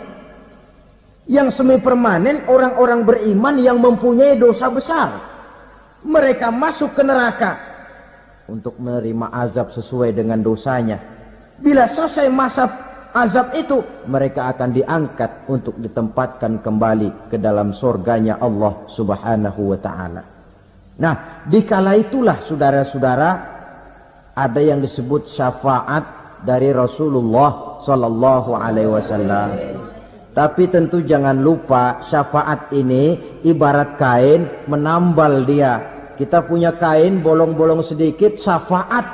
Yang semi permanen orang-orang beriman yang mempunyai dosa besar. Mereka masuk ke neraka untuk menerima azab sesuai dengan dosanya. Bila selesai masa azab itu, mereka akan diangkat untuk ditempatkan kembali ke dalam surganya Allah Subhanahu wa ta'ala. Nah, dikala itulah saudara-saudara ada yang disebut syafaat dari Rasulullah sallallahu alaihi wasallam. Tapi tentu jangan lupa syafaat ini ibarat kain menambal dia. Kita punya kain bolong-bolong sedikit, syafaat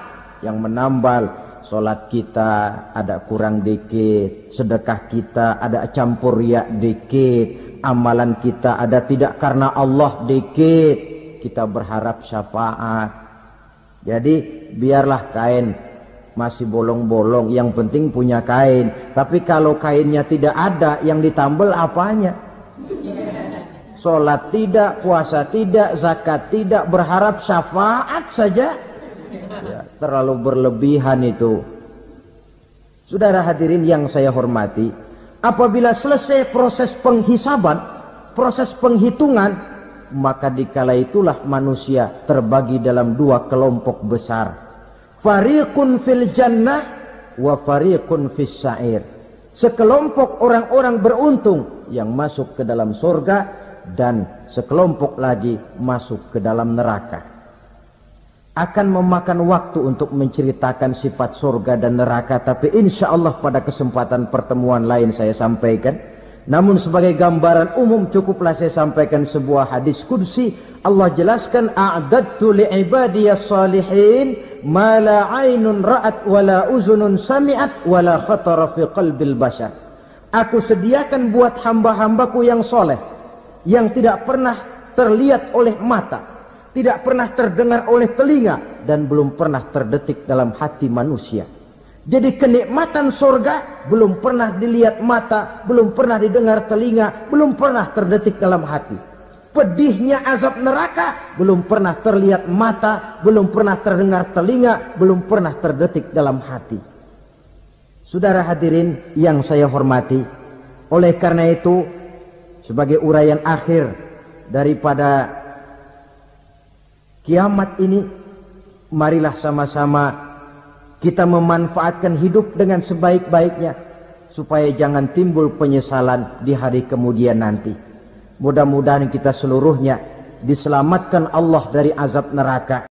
yang menambal. Salat kita ada kurang dikit, sedekah kita ada campur riak dikit, amalan kita ada tidak karena Allah dikit, kita berharap syafaat. Jadi biarlah kain masih bolong-bolong, yang penting punya kain. Tapi kalau kainnya tidak ada, yang ditambal apanya? Salat tidak, puasa tidak, zakat tidak, berharap syafaat saja. Ya, terlalu berlebihan itu. Saudara hadirin yang saya hormati, apabila selesai proses penghisaban, proses penghitungan, maka dikala itulah manusia terbagi dalam dua kelompok besar. Fariqun fil jannah wa fariqun fis sa'ir. Sekelompok orang-orang beruntung yang masuk ke dalam surga, dan sekelompok lagi masuk ke dalam neraka. Akan memakan waktu untuk menceritakan sifat surga dan neraka, tapi insya Allah pada kesempatan pertemuan lain saya sampaikan. Namun sebagai gambaran umum cukuplah saya sampaikan sebuah hadis qudsi. Allah jelaskan, a'dadtu li'ibadiyas salihin ma la aynun ra'at wa la uzunun sami'at wa la khatara fi qalbil bashar. Aku sediakan buat hamba-hambaku yang soleh, yang tidak pernah terlihat oleh mata, tidak pernah terdengar oleh telinga, dan belum pernah terdetik dalam hati manusia. Jadi kenikmatan surga belum pernah dilihat mata, belum pernah didengar telinga, belum pernah terdetik dalam hati. Pedihnya azab neraka belum pernah terlihat mata, belum pernah terdengar telinga, belum pernah terdetik dalam hati. Saudara hadirin yang saya hormati, oleh karena itu sebagai uraian akhir daripada kiamat ini, marilah sama-sama kita memanfaatkan hidup dengan sebaik-baiknya, supaya jangan timbul penyesalan di hari kemudian nanti. Mudah-mudahan kita seluruhnya diselamatkan Allah dari azab neraka.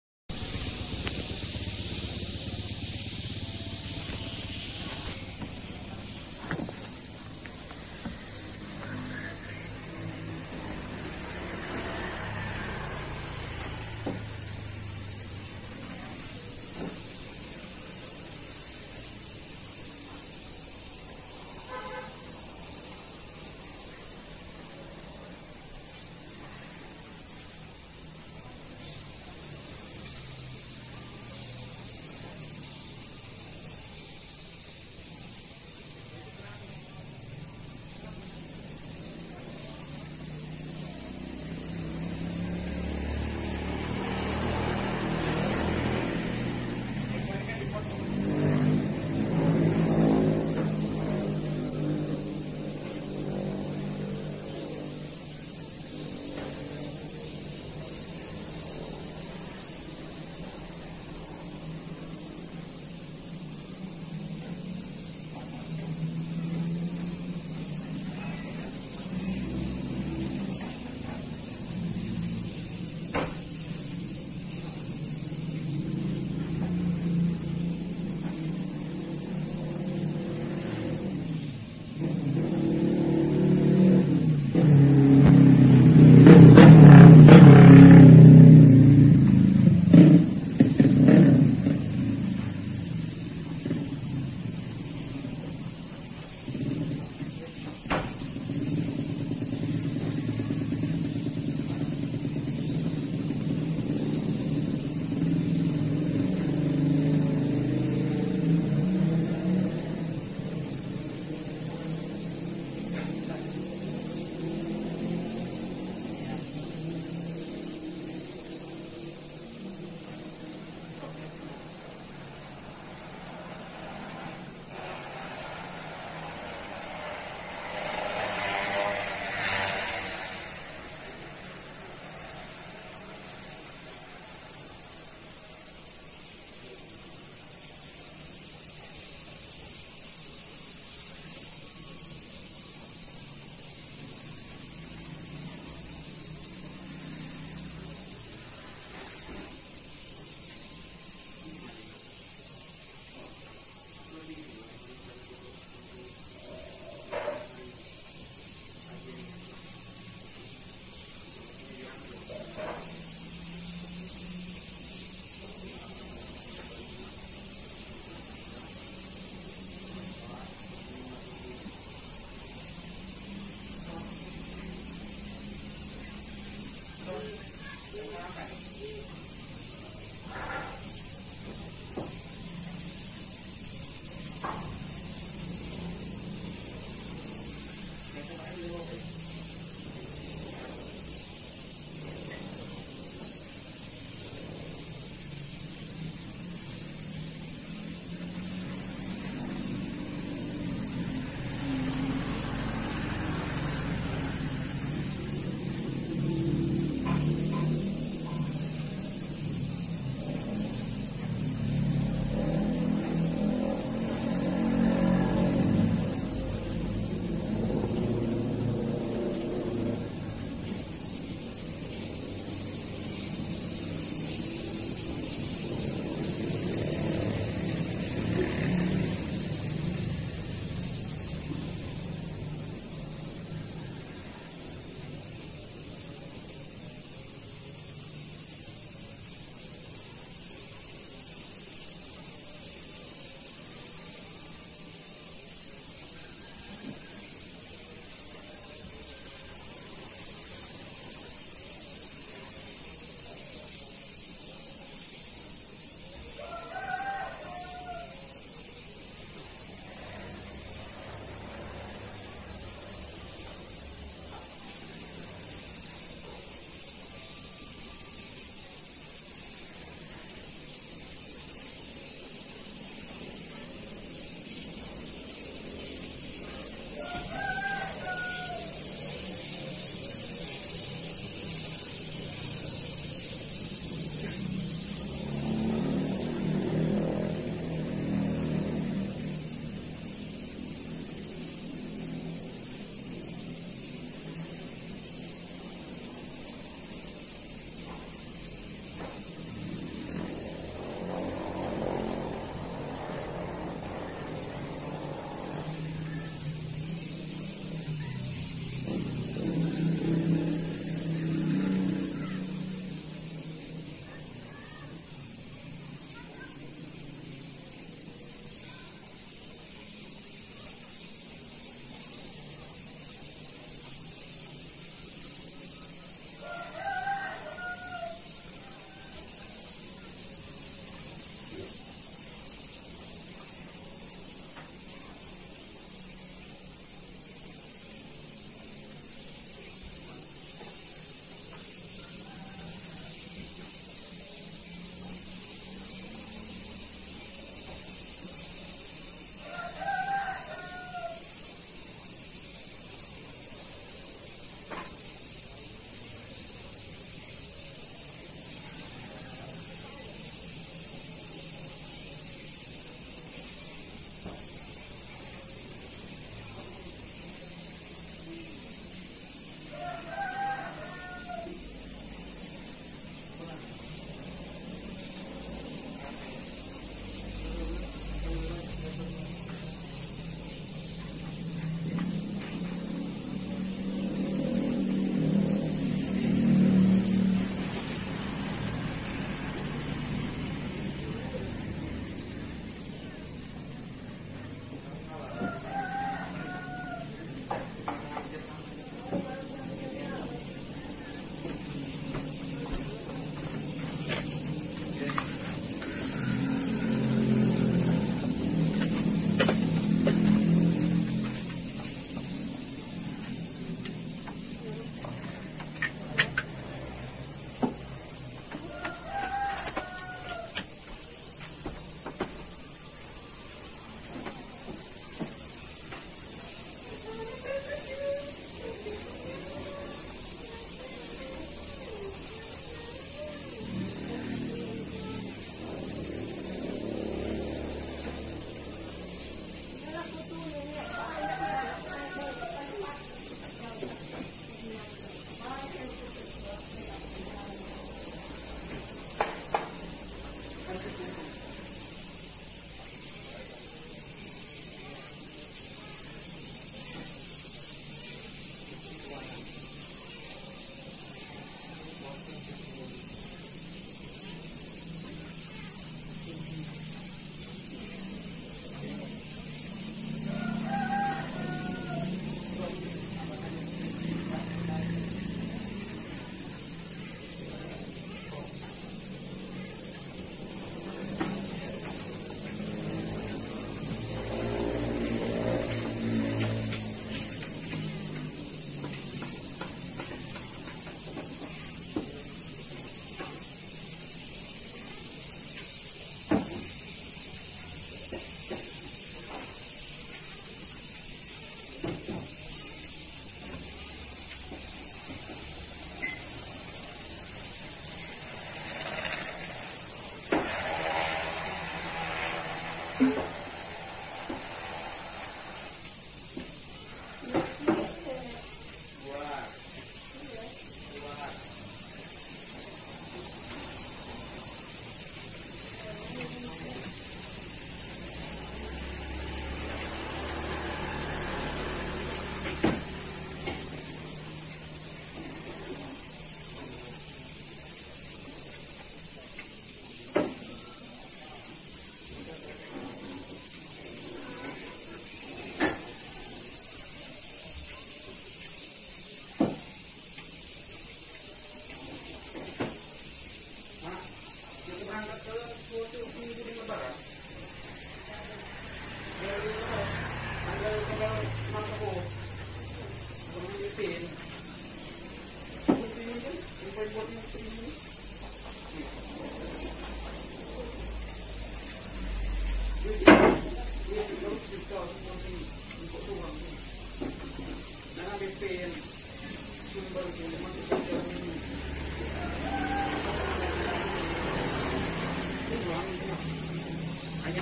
hanya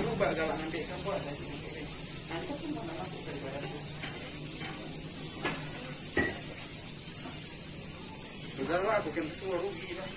lupa galak ngambil kamu ada sih nanti pun mana aku daripada itu sudahlah aku kan ketua rugi lah